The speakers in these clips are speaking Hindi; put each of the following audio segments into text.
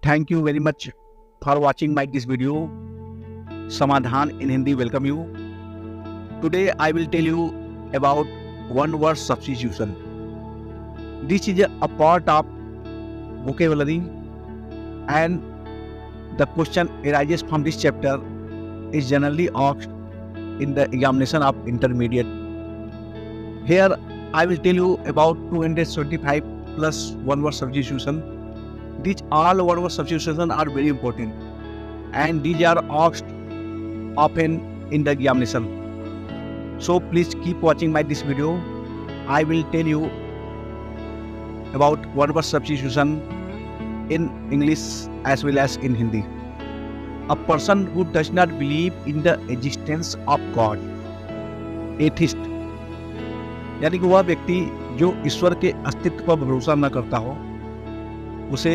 Thank you very much for watching this video. Samadhan in Hindi welcome you. Today I will tell you about one word substitution. This is a part of vocabulary and the question arises from this chapter is generally asked in the examination of intermediate. Here I will tell you about 225 plus one word substitution. These all one word substitution are very important and these are asked often in the examination. So please keep watching this video. I will tell you about one word substitution in English as well as in Hindi. A person who does not believe in the existence of God, atheist, यानी कि वह व्यक्ति जो ईश्वर के अस्तित्व पर भरोसा न करता हो उसे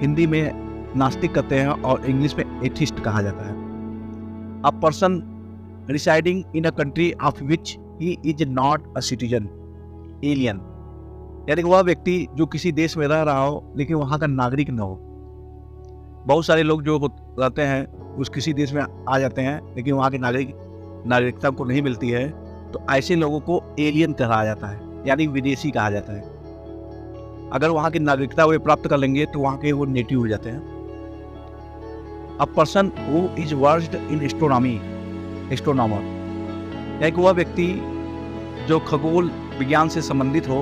हिंदी में नास्तिक कहते हैं और इंग्लिश में एथिस्ट कहा जाता है. A person residing in a country of which he is not a citizen, alien, यानी कि वह व्यक्ति जो किसी देश में रह रहा हो लेकिन वहाँ का नागरिक न हो. बहुत सारे लोग जो रहते हैं उस किसी देश में आ जाते हैं लेकिन वहाँ की नागरिकता को नहीं मिलती है, तो ऐसे लोगों को एलियन कहा जाता है, यानी विदेशी कहा जाता है. अगर वहाँ की नागरिकता वे प्राप्त कर लेंगे तो वहाँ के वो नेटिव हो जाते हैं. A person who is versed in astronomy, astronomer, यानी कि वह व्यक्ति जो खगोल विज्ञान से संबंधित हो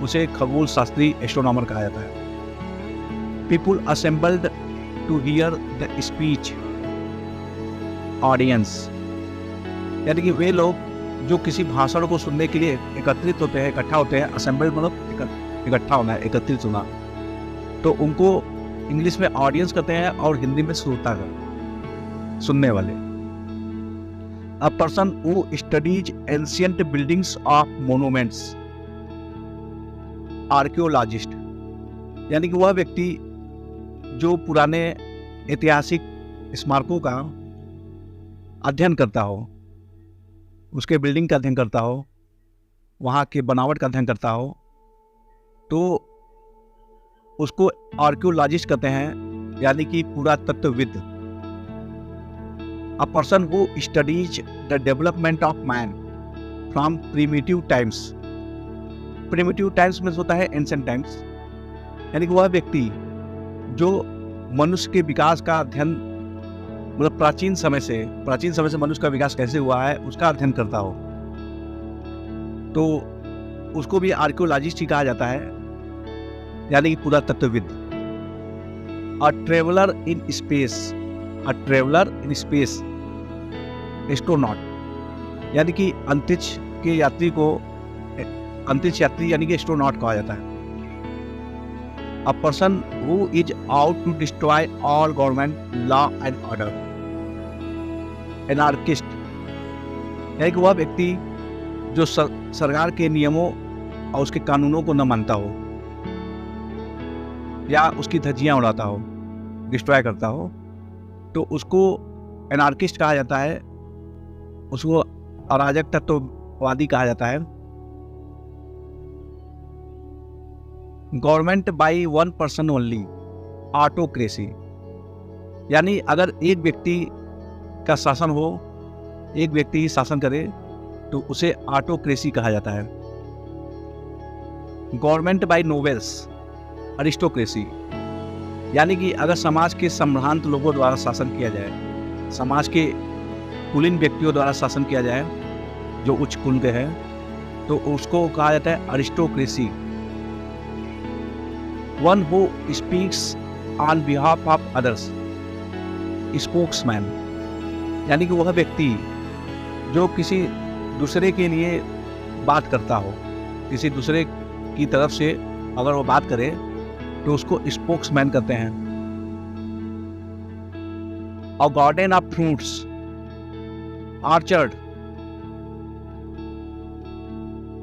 उसे खगोल शास्त्री, एस्ट्रोनॉमर कहा जाता है. People assembled to hear the speech, audience, यानी कि वे लोग जो किसी भाषण को सुनने के लिए एकत्रित होते हैं, इकट्ठा होते हैं. असेंबल्ड मतलब इकट्ठा होना है, एकत्रित होना, तो उनको इंग्लिश में ऑडियंस कहते हैं और हिंदी में श्रोतागण, सुनने वाले. अ person who studies ancient buildings of monuments, archaeologist, यानी कि वह व्यक्ति जो पुराने ऐतिहासिक स्मारकों का अध्ययन करता हो, उसके बिल्डिंग का अध्ययन करता हो, वहाँ के बनावट का अध्ययन करता हो, तो उसको आर्कियोलॉजिस्ट कहते हैं, यानी कि पुरातत्वविद. A person who studies the development of man from primitive times, primitive times में होता है एंशिएंट टाइम्स, यानी कि वह व्यक्ति जो मनुष्य के विकास का अध्ययन, मतलब प्राचीन समय से मनुष्य का विकास कैसे हुआ है उसका अध्ययन करता हो, तो उसको भी आर्कियोलॉजिस्ट ही कहा जाता है, यानी कि पुरातत्वविद. A traveller in space, a traveller in space, astronaut, यानी कि अंतरिक्ष के यात्री को अंतरिक्ष यात्री यानी कि एस्ट्रोनॉट कहा जाता है. A person who is out to destroy all government law and order, anarchist, यानी कि वह व्यक्ति जो सरकार के नियमों और उसके कानूनों को न मानता हो या उसकी धज्जियां उड़ाता हो, डिस्ट्रॉय करता हो, तो उसको एनार्किस्ट कहा जाता है, उसको अराजक तत्ववादी कहा जाता है. Government by one person only, autocracy, यानी अगर एक व्यक्ति का शासन हो, एक व्यक्ति ही शासन करे तो उसे ऑटोक्रेसी कहा जाता है. गवर्नमेंट बाय नोबल्स, अरिस्टोक्रेसी, यानी कि अगर समाज के संभ्रांत लोगों द्वारा शासन किया जाए, समाज के कुलीन व्यक्तियों द्वारा शासन किया जाए जो उच्च कुल के हैं, तो उसको कहा जाता है aristocracy. One who speaks on behalf of others, spokesman, यानी कि वह व्यक्ति जो किसी दूसरे के लिए बात करता हो, किसी दूसरे की तरफ से अगर वो बात करे तो उसको स्पोक्समैन कहते हैं. अ गार्डन ऑफ फ्रूट्स, ऑर्चर्ड,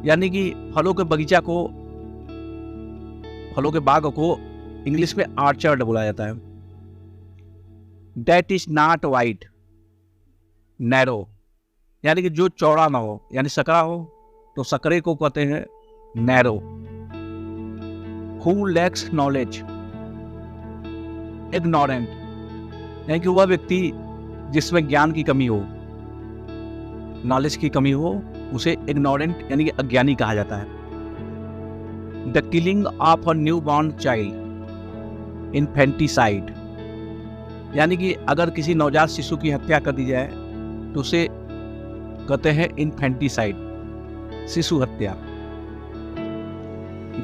यानी कि फलों के बगीचा को, फलों के बाग को इंग्लिश में ऑर्चर्ड बोला जाता है. That is not wide, narrow, यानी कि जो चौड़ा ना हो, यानी सकरा हो तो सकरे को कहते हैं narrow. Who lakhs knowledge, ignorant, यानी कि वह व्यक्ति जिसमें ज्ञान की कमी हो, नॉलेज की कमी हो, उसे इग्नोरेंट यानी कि अज्ञानी कहा जाता है। The killing of a new born child, infanticide, यानी कि अगर किसी नवजात शिशु की हत्या कर दी जाए तो उसे कहते हैं इन्फेंटिसाइड, शिशु हत्या।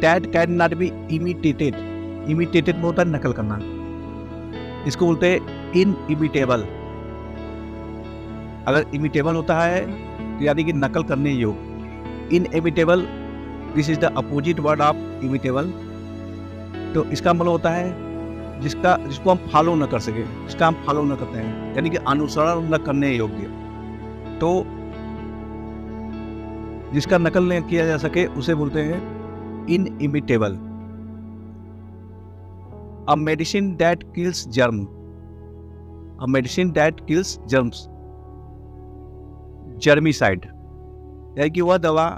That can not B imitated, imitated में होता है नकल करना, इसको बोलते हैं इनइमिटेबल। अगर इमिटेबल होता है तो यानी कि नकल करने योग्य। Inimitable, this is the opposite word of imitable. तो इसका मतलब होता है जिसको हम फॉलो न कर सके, जिसका हम फॉलो न करते हैं, यानी कि अनुसरण न करने योग्य। तो जिसका नकल नहीं किया जा सके उसे बोलते हैं inimitable. A medicine that kills germ, a medicine that kills germs, germicide, यानी कि वह दवा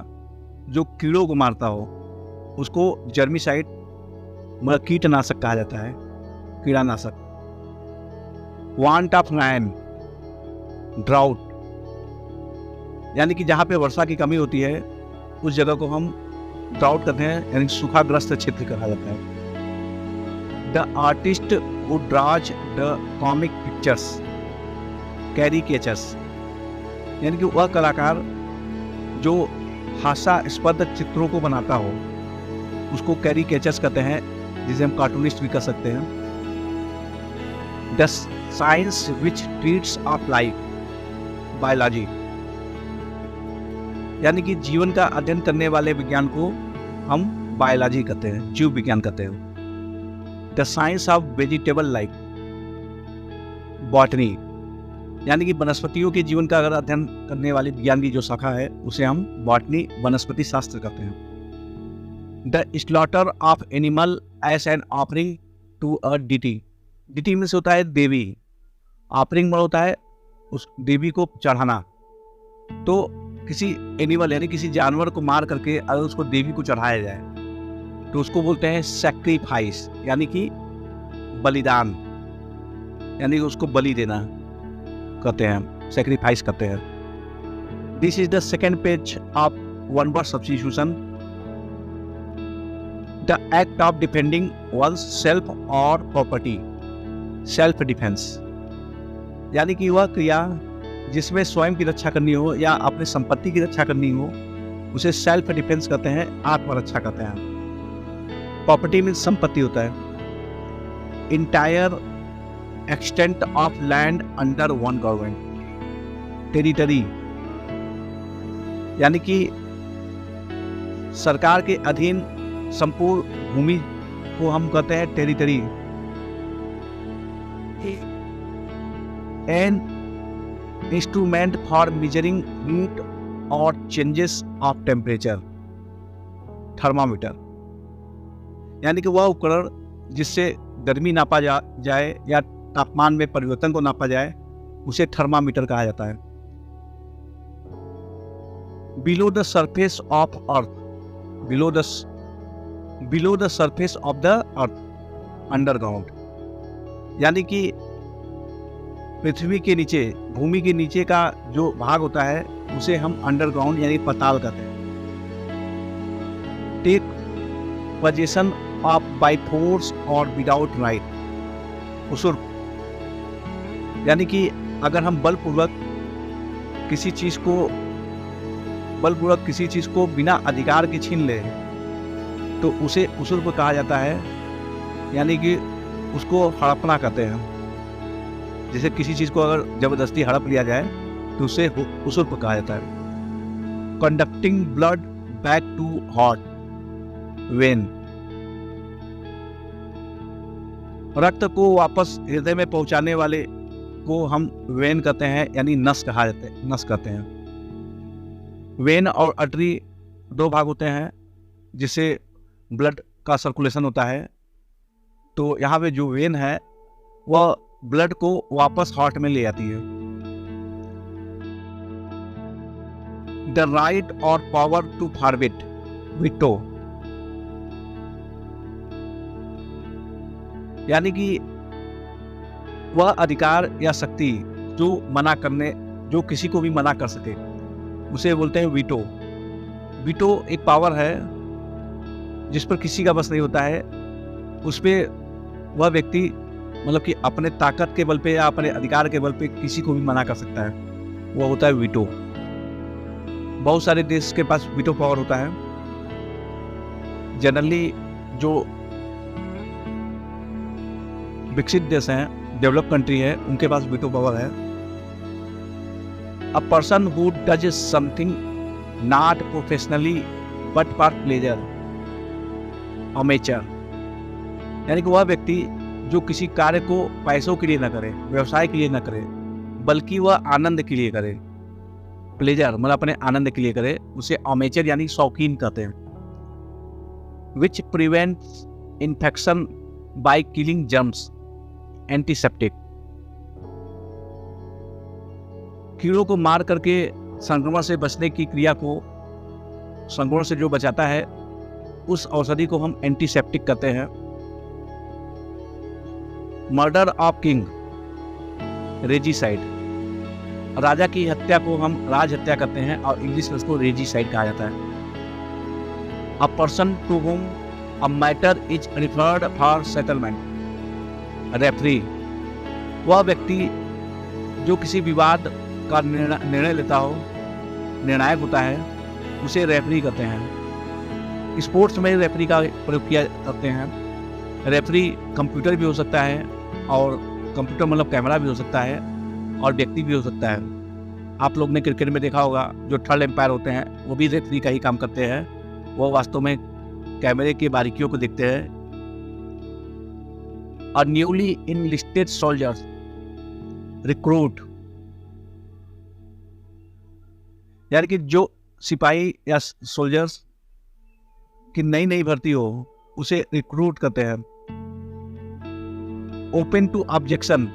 जो कीड़ों को मारता हो उसको जर्मिसाइड मतलब कीटनाशक कहा जाता है, कीड़ानाशक। वांट ऑफ रेन, ड्राउट, यानी कि जहाँ पे वर्षा की कमी होती है उस जगह को हम ड्राउट कहते हैं, यानी सूखाग्रस्त क्षेत्र कहा जाता है। The artist who draws the comic pictures, caricatures, यानी कि वह कलाकार जो हास्यास्पद चित्रों को बनाता हो उसको कैरिकेचर्स कहते हैं, जिसे हम कार्टूनिस्ट भी कर सकते हैं। The science which treats of life, biology, यानी कि जीवन का अध्ययन करने वाले विज्ञान को हम बायोलॉजी कहते हैं, जीव विज्ञान कहते हैं। The science of vegetable life, botany, यानी कि वनस्पतियों के जीवन का अगर अध्ययन करने वाली विज्ञान की जो शाखा है उसे हम बॉटनी, वनस्पति शास्त्र कहते हैं। The slaughter of animal as an offering to a deity, deity में से होता है देवी, ऑफरिंग में होता है उस देवी को चढ़ाना। तो किसी एनिमल यानी किसी जानवर को मार करके अगर उसको देवी को चढ़ाया जाए तो उसको बोलते हैं सैक्रिफाइस, यानी कि बलिदान, यानी कि उसको बलि देना कहते हैं, सैक्रिफाइस कहते हैं। This is the second page of one word substitution. The act of defending one's self और प्रॉपर्टी, सेल्फ डिफेंस, यानी कि वह क्रिया जिसमें स्वयं की रक्षा करनी हो या अपनी संपत्ति की रक्षा करनी हो उसे सेल्फ डिफेंस कहते हैं, आत्मरक्षा कहते हैं। प्रॉपर्टी मीन्स संपत्ति होता है। Entire extent of land under one government, territory, यानी कि सरकार के अधीन संपूर्ण भूमि को हम कहते हैं territory. An instrument for measuring heat और चेंजेस ऑफ टेम्परेचर, थर्मामीटर, यानी कि वह उपकरण जिससे गर्मी नापा जाए या तापमान में परिवर्तन को नापा जाए उसे थर्मामीटर कहा जाता है। Below the surface of earth, below the surface of the earth, underground, यानी कि पृथ्वी के नीचे, भूमि के नीचे का जो भाग होता है उसे हम अंडरग्राउंड यानी पाताल कहते हैं। Take position of by force और विदाउट राइट, उसूर्प, यानी कि अगर हम बलपूर्वक किसी चीज को बिना अधिकार के छीन ले तो उसे उसूर्प कहा जाता है, यानी कि उसको हड़पना कहते हैं। जैसे किसी चीज को अगर जबरदस्ती हड़प लिया जाए तो उसे उसूर्प कहा जाता है। Conducting blood back to heart, vein, रक्त को वापस हृदय में पहुंचाने वाले को हम वेन कहते हैं, यानी नस कहते हैं। वेन और आर्टरी दो भाग होते हैं जिससे ब्लड का सर्कुलेशन होता है। तो यहाँ पे जो वेन है वह ब्लड को वापस हार्ट में ले आती है। द राइट और पावर टू फॉरबिड, विटो, यानी कि वह अधिकार या शक्ति जो किसी को भी मना कर सके, उसे बोलते हैं वीटो। वीटो एक पावर है जिस पर किसी का बस नहीं होता है। उस पे वह व्यक्ति मतलब कि अपने ताकत के बल पे या अपने अधिकार के बल पे किसी को भी मना कर सकता है, वह होता है वीटो। बहुत सारे देश के पास वीटो पावर होता है। जनरली जो विकसित देश हैं, डेवलप कंट्री है, उनके पास वीटो पावर है। A person who does something not professionally but for pleasure, amateur, यानी कि वह व्यक्ति जो किसी कार्य को पैसों के लिए न करे, व्यवसाय के लिए न करे, बल्कि वह आनंद के लिए करे, प्लेजर मतलब अपने आनंद के लिए करे, उसे अमेचर यानी शौकीन कहते हैं। Which prevents infection by killing germs, antiseptic, कीड़ों को मार करके संक्रमण से बचने की क्रिया को, संक्रमण से जो बचाता है, उस औषधि को हम एंटीसेप्टिक कहते हैं। मर्डर ऑफ किंग, रेजिसाइड, राजा की हत्या को हम राज हत्या कहते हैं और इंग्लिश में उसको रेजिसाइड कहा जाता है। A person to whom a matter is referred for settlement, referee, वह व्यक्ति जो किसी विवाद का निर्णय लेता हो, निर्णायक होता है, उसे रेफरी कहते हैं। स्पोर्ट्स में रेफरी का प्रयोग किया करते हैं। रेफरी कंप्यूटर भी हो सकता है, और कंप्यूटर मतलब कैमरा भी हो सकता है, और व्यक्ति भी हो सकता है। आप लोग ने क्रिकेट में देखा होगा, जो थर्ड एम्पायर होते हैं वो भी रेफरी का ही काम करते हैं। वो वास्तव में कैमरे की बारीकियों को देखते हैं। और न्यूली इनलिस्टेड सोल्जर्स, रिक्रूट, यानी कि जो सिपाही या सोल्जर्स की नई भर्ती हो, उसे रिक्रूट करते हैं। ओपन टू ऑब्जेक्शन,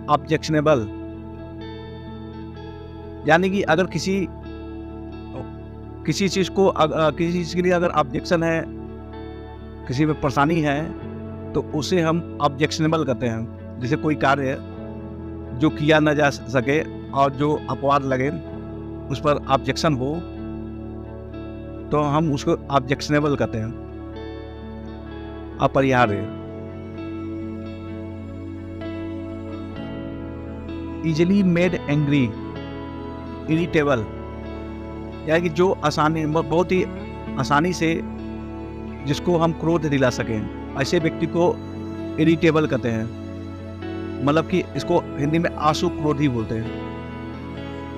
ऑब्जेक्शनेबल, यानी कि अगर किसी चीज के लिए अगर ऑब्जेक्शन है, किसी में परेशानी है, तो उसे हम ऑब्जेक्शनेबल कहते हैं। जैसे कोई कार्य जो किया न जा सके और जो अपवाद लगे, उस पर ऑब्जेक्शन हो, तो हम उसको ऑब्जेक्शनेबल कहते हैं। अपरिहार्य, इजिली मेड एंग्री, इरिटेबल, यानी कि जो बहुत ही आसानी से जिसको हम क्रोध दिला सकें, ऐसे व्यक्ति को इरिटेबल कहते हैं। मतलब कि इसको हिंदी में आंसू क्रोधी बोलते हैं,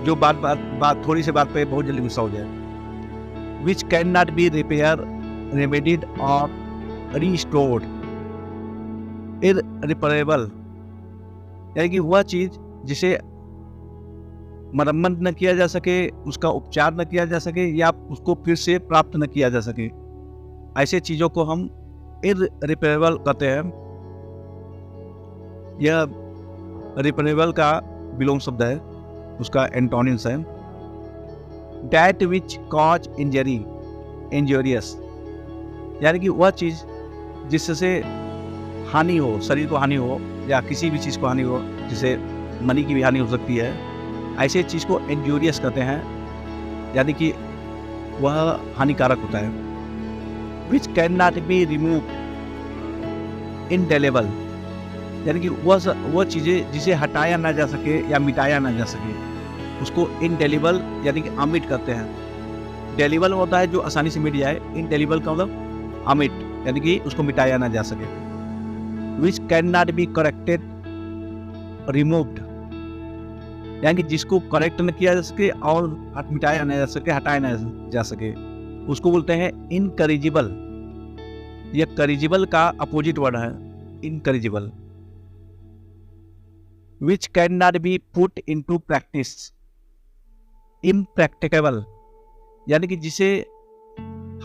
जो बात थोड़ी सी बात पे बहुत जल्दी गुस्सा हो जाए। Which can not be repair, remedied और रिस्टोर्ड, इररिपेरेबल, यानी कि वह चीज जिसे मरम्मत न किया जा सके, उसका उपचार न किया जा सके, या उसको फिर से प्राप्त न किया जा सके, ऐसे चीजों को हम इररिपेरेबल कहते हैं। यह रिपेरेबल का विलोम शब्द है, उसका एंटोनिम्स है। That which cause injury, injurious, यानी कि वह चीज जिससे हानि हो, शरीर को हानि हो या किसी भी चीज को हानि हो, जिसे मनी की भी हानि हो सकती है, ऐसे चीज को इंजूरियस कहते हैं, यानी कि वह हानिकारक होता है। Which can not be remove, indelible, यानी कि वह चीजें जिसे हटाया ना जा सके या मिटाया ना जा सके, उसको इनडेलिबल यानी कि अमिट करते हैं। डेलिबल होता है जो आसानी से मिट जाए, इनडेलिबल का मतलब अमिट, यानी कि उसको मिटाया ना जा सके। विच can not be corrected, removed, यानी कि जिसको करेक्ट न किया जा सके और मिटाया ना जा सके, हटाया ना जा सके, उसको बोलते हैं इनकरिजिबल। यह करिजिबल का अपोजिट वर्ड है, incorrigible. Which can not be put into practice, impracticable, यानी कि जिसे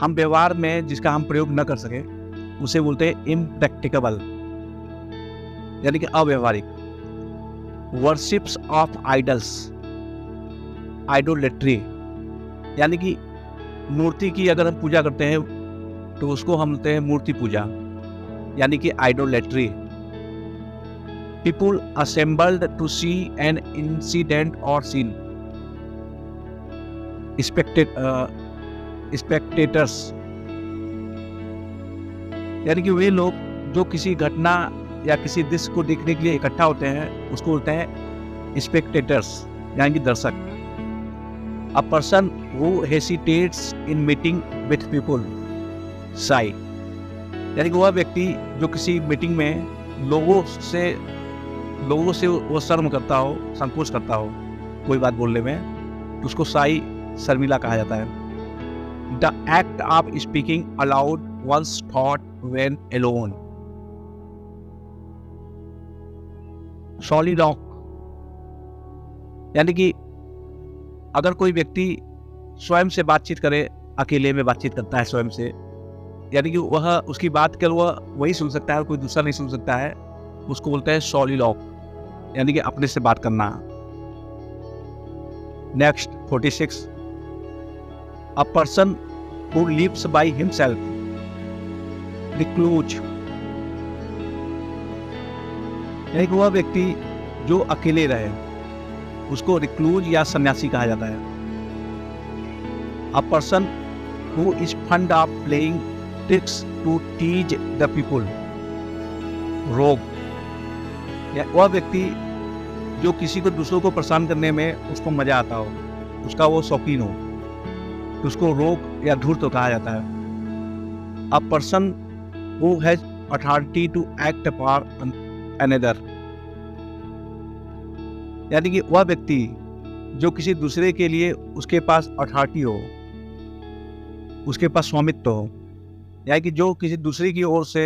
हम व्यवहार में जिसका हम प्रयोग न कर सके, उसे बोलते हैं इम्प्रैक्टिकेबल, यानी कि अव्यवहारिक। वर्शिप्स ऑफ आइडल्स, आइडोलेट्री, यानी कि मूर्ति की अगर हम पूजा करते हैं तो उसको हम बोलते हैं मूर्ति पूजा, यानी कि idolatry. people assembled to see an incident or scene. Spectators, यानी कि वे लोग जो किसी घटना या किसी दृश्य को देखने के लिए इकट्ठा होते हैं उसको बोलते हैं स्पेक्टेटर्स, यानी कि दर्शक। A person who hesitates in meeting with people, shy, यानी कि वह व्यक्ति जो किसी मीटिंग में लोगों से वो शर्म करता हो, संकोच करता हो कोई बात बोलने में, तो उसको शाई, शर्मिला कहा जाता है। The act of speaking aloud one's thought when alone. Soliloquy, यानी कि अगर कोई व्यक्ति स्वयं से बातचीत करे, अकेले में बातचीत करता है स्वयं से, यानी कि वह उसकी बात केवल वह वही सुन सकता है, कोई दूसरा नहीं सुन सकता है, उसको बोलते हैं सॉलिलॉक्य, यानी कि अपने से बात करना। Next 46, a person who lives by himself, recluse, यानी कि वह व्यक्ति जो अकेले रहे उसको रिक्लूज या सन्यासी कहा जाता है। A person who is fond of playing tricks to tease the people, rogue, या वह व्यक्ति जो किसी को दूसरों को परेशान करने में उसको मजा आता हो, उसका वो शौकीन हो, तो उसको रोग या धूर्त कहा जाता है। A person who has authority to act for another, यानी कि वह व्यक्ति जो किसी दूसरे के लिए उसके पास अथॉरिटी हो, उसके पास स्वामित्व हो, यानी कि जो किसी दूसरे की ओर से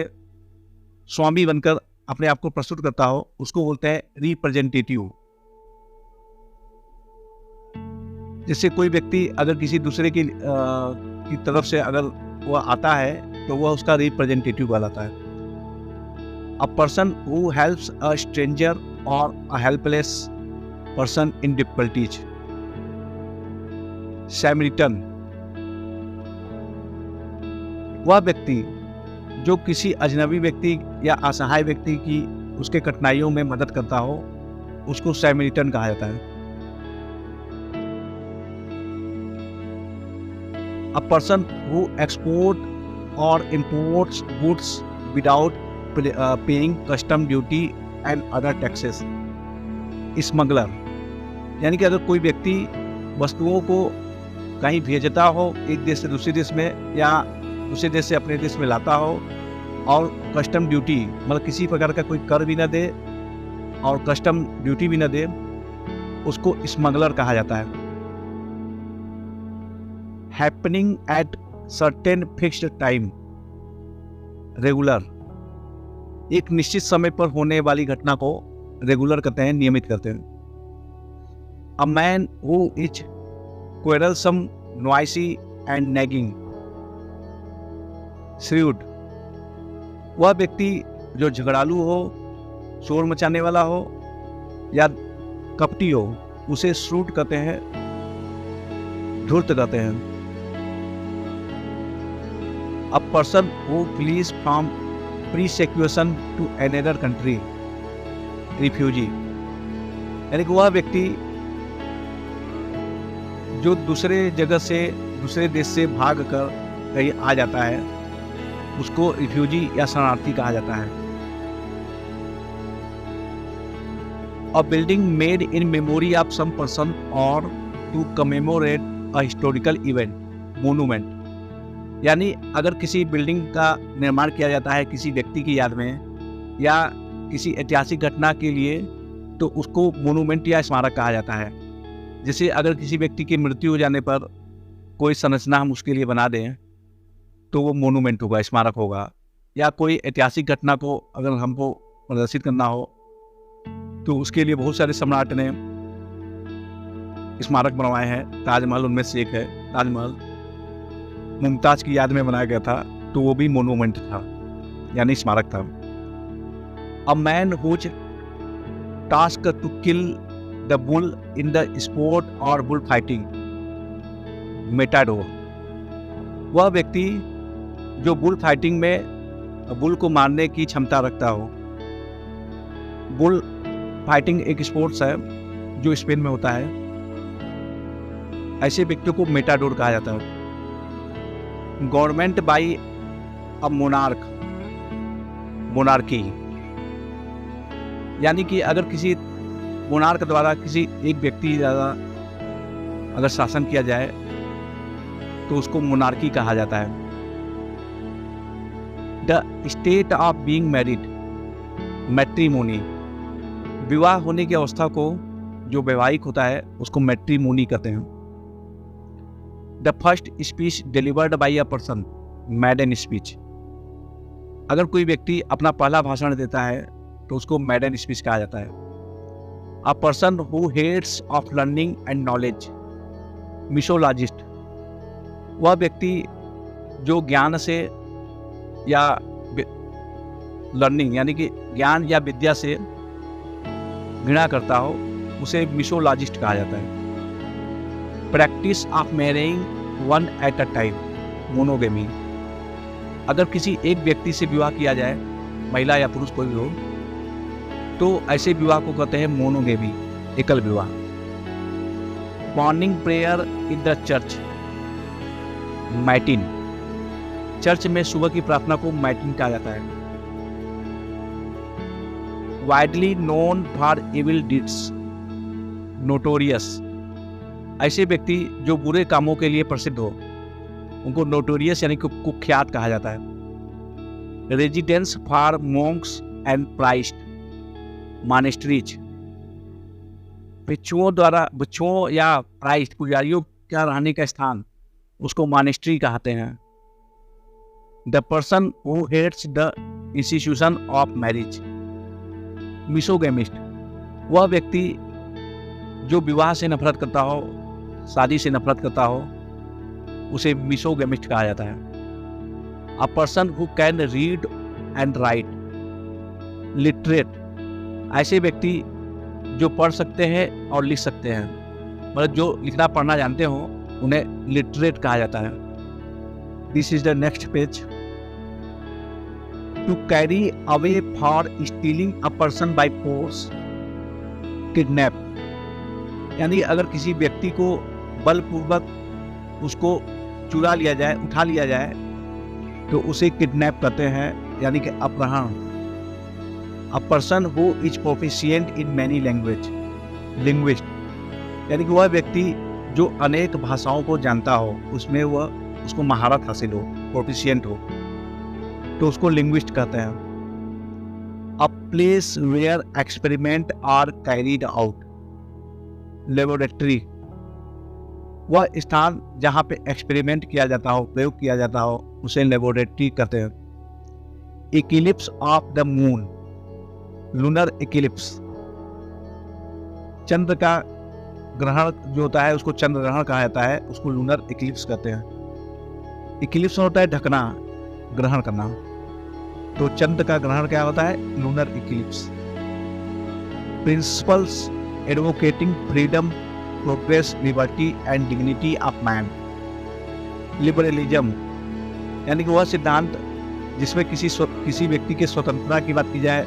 स्वामी बनकर अपने आप को प्रस्तुत करता हो, उसको बोलते हैं रिप्रेजेंटेटिव। जैसे कोई व्यक्ति अगर किसी दूसरे की तरफ से अगर वह आता है तो वह उसका रिप्रेजेंटेटिव कहलाता है। A person who helps a stranger और अ हेल्पलेस पर्सन इन डिफिकल्टीज, सैमरिटन, वह व्यक्ति जो किसी अजनबी व्यक्ति या असहाय व्यक्ति की उसके कठिनाइयों में मदद करता हो, उसको सैमरिटन कहा जाता है। अ पर्सन हु एक्सपोर्ट और imports goods without paying custom duty and other taxes, smuggler, यानी कि अगर कोई व्यक्ति वस्तुओं को कहीं भेजता हो एक देश से दूसरे देश में या दूसरे देश से अपने देश में लाता हो और कस्टम ड्यूटी मतलब किसी प्रकार का कोई कर भी ना दे और कस्टम ड्यूटी भी ना दे, उसको स्मगलर कहा जाता है। Happening at certain fixed time, regular, एक निश्चित समय पर होने वाली घटना को रेगुलर कहते हैं, नियमित करते हैं। A man who is quarrelsome, noisy and nagging, shrewd, वह व्यक्ति जो झगड़ालू हो, शोर मचाने वाला हो या कपटी हो, उसे श्रूड कहते हैं, धूर्त कहते हैं। A person who fleas from persecution to another country, refugee, यानी कि वह व्यक्ति जो दूसरे जगह से दूसरे देश से भाग कर कहीं आ जाता है, उसको रिफ्यूजी या शरणार्थी कहा जाता है। A building made in memory of some person और to commemorate a historical event, monument, यानी अगर किसी बिल्डिंग का निर्माण किया जाता है किसी व्यक्ति की याद में या किसी ऐतिहासिक घटना के लिए, तो उसको मोनूमेंट या स्मारक कहा जाता है। जैसे अगर किसी व्यक्ति की मृत्यु हो जाने पर कोई संरचना हम उसके लिए बना दें तो वो मोनूमेंट होगा, स्मारक होगा। या कोई ऐतिहासिक घटना को अगर हमको प्रदर्शित करना हो तो उसके लिए बहुत सारे सम्राट ने स्मारक बनवाए हैं। ताजमहल उनमें से एक है। ताजमहल मुमताज की याद में बनाया गया था, तो वो भी मोनूमेंट था, यानी स्मारक था। A man whose task to kill the bull in the sport और बुल फाइटिंग, मेटाडोर, वह व्यक्ति जो बुल फाइटिंग में बुल को मारने की क्षमता रखता हो, बुल फाइटिंग एक स्पोर्ट्स है जो स्पेन में होता है। ऐसे व्यक्तियों को मेटाडोर कहा जाता है। Government by a monarch, monarchy, यानी कि अगर किसी मोनार्क द्वारा किसी एक व्यक्ति द्वारा अगर शासन किया जाए तो उसको मोनार्की कहा जाता है। The state of being married, matrimony, विवाह होने की अवस्था को जो वैवाहिक होता है उसको मैट्रिमोनी कहते हैं। The first speech delivered by a person, मैडन speech, अगर कोई व्यक्ति अपना पहला भाषण देता है तो उसको मैडन स्पीच कहा जाता है। A person who hates of learning and knowledge, misologist, वह व्यक्ति जो ज्ञान से या लर्निंग यानी कि ज्ञान या विद्या से घृणा करता हो उसे मिशोलॉजिस्ट कहा जाता है। Practice of marrying one eight a time, monogamy, अगर किसी एक व्यक्ति से विवाह किया जाए, महिला या पुरुष कोई भी हो, तो ऐसे विवाह को कहते हैं मोनोगेमी, एकल विवाह। Morning prayer in the church, मैटिन, चर्च में सुबह की प्रार्थना को मैटिन कहा जाता है। Widely known for evil deeds, notorious, ऐसे व्यक्ति जो बुरे कामों के लिए प्रसिद्ध हो उनको नोटोरियस यानी कि कुख्यात कहा जाता है। Residence for monks and priest, monasteries, भिक्षुओं या प्राइस्ट पुजारियों का रहने का स्थान उसको मॉनेस्ट्री कहते हैं। The person who hates the institution of marriage, misogamist, वह व्यक्ति जो विवाह से नफरत करता हो, शादी से नफरत करता हो, उसे मिसोगेमिस्ट कहा जाता है। A person who can read and right, literate, ऐसे व्यक्ति जो पढ़ सकते हैं और लिख सकते हैं, मतलब जो लिखना पढ़ना जानते हो उन्हें लिटरेट कहा जाता है। This is the next page. To carry away for stealing a person by force, kidnap, यानी अगर किसी व्यक्ति को बलपूर्वक उसको चुरा लिया जाए, उठा लिया जाए तो उसे किडनैप कहते हैं, यानी कि अपहरण। अ person who is proficient in many language, linguist, यानी कि वह व्यक्ति जो अनेक भाषाओं को जानता हो, उसमें वह उसको महारत हासिल हो, प्रोफिशिएंट हो, तो उसको लिंग्विस्ट कहते हैं। A place where experiment are carried out, laboratory, वह स्थान जहाँ पे एक्सपेरिमेंट किया जाता हो, प्रयोग किया जाता हो, उसे लेबोरेटरी कहते हैं। Eclipse of the moon, lunar eclipse, चंद्र का ग्रहण जो होता है उसको चंद्र ग्रहण कहा जाता है, उसको लूनर इक्लिप्स कहते हैं। इक्लिप्स होता है ढकना, ग्रहण करना, तो चंद्र का ग्रहण क्या होता है, lunar Eclipse. Principles advocating freedom, progress, liberty and dignity of man, liberalism, यानी कि वह सिद्धांत जिसमें किसी व्यक्ति के स्वतंत्रता की बात की जाए,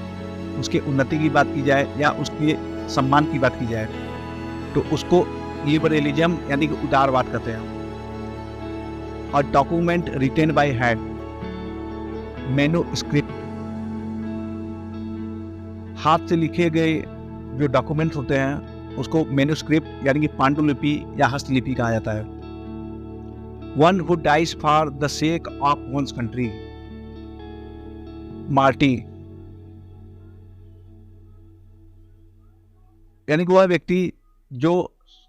उसके उन्नति की बात की जाए या उसके सम्मान की बात की जाए, तो उसको लिबरलिज्म यानी कि उदारवाद कहते हैं। और document written by hand, manuscript, हाथ से लिखे गए जो डॉक्यूमेंट होते हैं उसको मैन्युस्क्रिप्ट यानी कि पांडुलिपि या हस्तलिपि कहा जाता है। One who dies for the sake of one's country, martyr, यानी कि वह व्यक्ति जो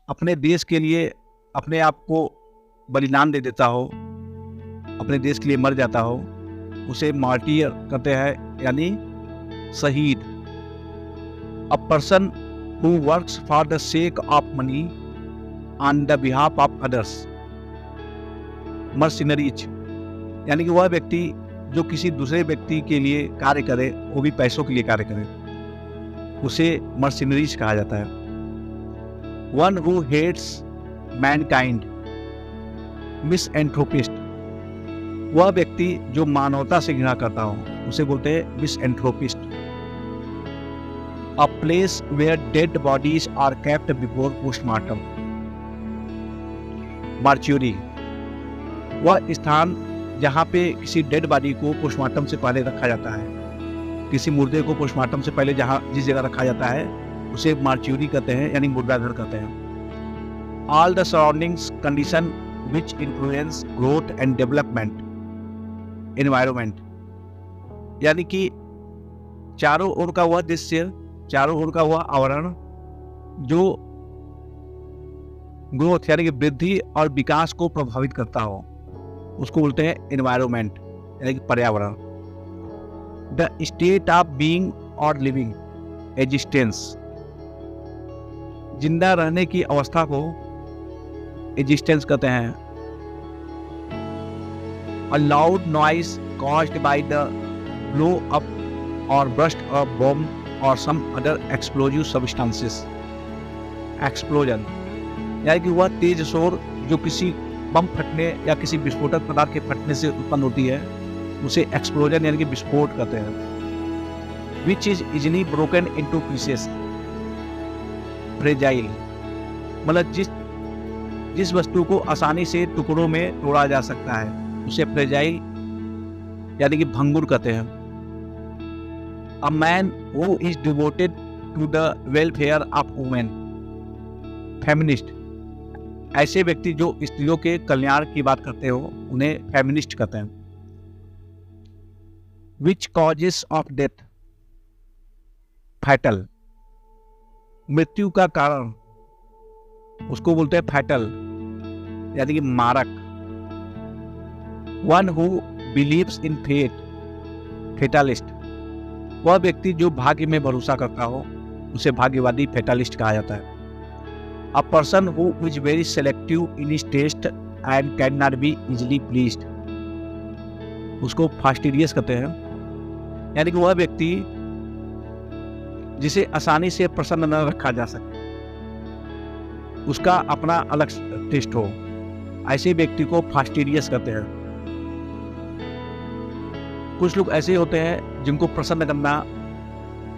अपने देश के लिए अपने आप को बलिदान दे देता हो, अपने देश के लिए मर जाता हो, उसे मार्टियर कहते हैं, यानी शहीद। अ person who works for the sake of money on the behalf of others, Mercenaries, यानी कि वह व्यक्ति जो किसी दूसरे व्यक्ति के लिए कार्य करे, वो भी पैसों के लिए कार्य करे, उसे मर्सिनरीज कहा जाता है। One who hates Mankind, misanthropist, वह व्यक्ति जो मानवता से घृणा करता हो उसे बोलते हैं misanthropist. a place where dead bodies are kept before postmortem. Mortuary, वह स्थान जहाँ पे किसी डेड बॉडी को पोस्टमार्टम से पहले रखा जाता है, किसी मुर्दे को पोस्टमार्टम से पहले जहाँ जिस जगह रखा जाता है उसे मार्च्यूरी कहते हैं, यानी मुर्दाघर कहते हैं। All the surroundings condition which influence growth and development environment, यानी कि चारों ओर का वह दृश्य, चारों ओर का वह आवरण जो ग्रोथ यानी कि वृद्धि और विकास को प्रभावित करता हो, उसको बोलते हैं एनवायरमेंट यानी कि पर्यावरण। द स्टेट ऑफ बीइंग और लिविंग एग्जिस्टेंस, जिंदा रहने की अवस्था को एग्जिस्टेंस कहते हैं। A loud noise caused by the blow up or burst of bomb or some other explosive substances. Explosion, यानी कि वह तेज शोर जो किसी बम फटने या किसी विस्फोटक पदार्थ के फटने से उत्पन्न होती है, उसे एक्सप्लोजन यानी कि विस्फोट कहते हैं। Which is easily broken into pieces. Fragile, मतलब जिस वस्तु को आसानी से टुकड़ों में तोड़ा जा सकता है उसे फ्रेजाइल यानी कि भंगुर कहते हैं। A man who is devoted to the welfare of women, feminist, ऐसे व्यक्ति जो स्त्रियों के कल्याण की बात करते हो उन्हें फेमिनिस्ट कहते हैं। Which causes of death, fatal, मृत्यु का कारण उसको बोलते हैं फैटल यानी कि मारक। One who believes in fate, fatalist, वह व्यक्ति जो भाग्य में भरोसा करता हो उसे भाग्यवादी फेटालिस्ट कहा जाता है। A person who is very selective in his taste and can not be easily pleased, उसको फास्टिडियस कहते हैं, यानी कि वह व्यक्ति जिसे आसानी से प्रसन्न न रखा जा सके, उसका अपना अलग टेस्ट हो, ऐसे व्यक्ति को फास्टिडियस कहते हैं। कुछ लोग ऐसे होते हैं जिनको प्रसन्न करना,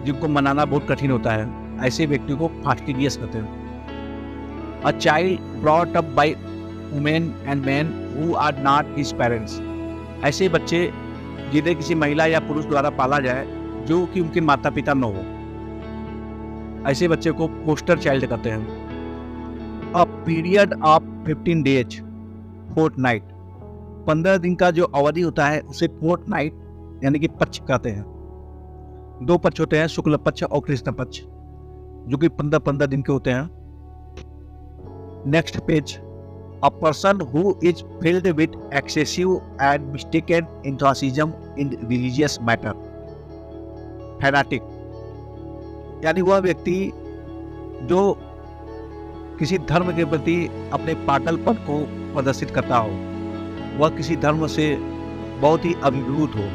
जिनको मनाना बहुत कठिन होता है, ऐसे व्यक्ति को फास्टिडियस कहते हैं। A child brought up by women and man who are not his parents, ऐसे बच्चे जिन्हें किसी महिला या पुरुष द्वारा पाला जाए जो कि उनके माता पिता न हो, ऐसे बच्चे को पोस्टर चाइल्ड कहते हैं। A period of 15 days, fortnight, 15 दिन का जो अवधि होता है उसे फोर्टनाइट यानी कि पक्ष कहते हैं। दो पक्ष होते हैं, शुक्ल पक्ष और कृष्ण पक्ष, जो कि 15 दिन के होते हैं। Next page, a person who is filled with excessive and mistaken enthusiasm in religious matter, fanatic, यानी वह व्यक्ति जो किसी धर्म के प्रति अपने पागलपन को प्रदर्शित करता हो, वह किसी धर्म से बहुत ही अभिभूत हो,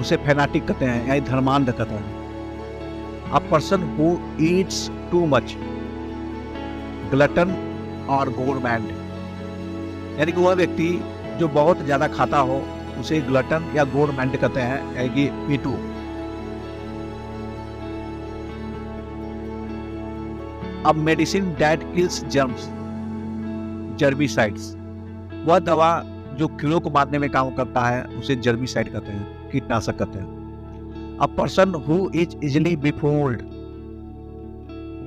उसे फैनाटिक कहते हैं यानी धर्मांध कहते हैं। A person who Yeats too much, glutton और गोरमैंड, यानी कि वह व्यक्ति जो बहुत ज्यादा खाता हो उसे ग्लटन या गोरमैंड कहते हैं यानी कि पेटू। अब medicine that kills germs, germicides, वह दवा जो कीड़ों को मारने में काम करता है उसे जर्मिसाइड कहते हैं, कीटनाशक कहते हैं। A person who is easily befooled,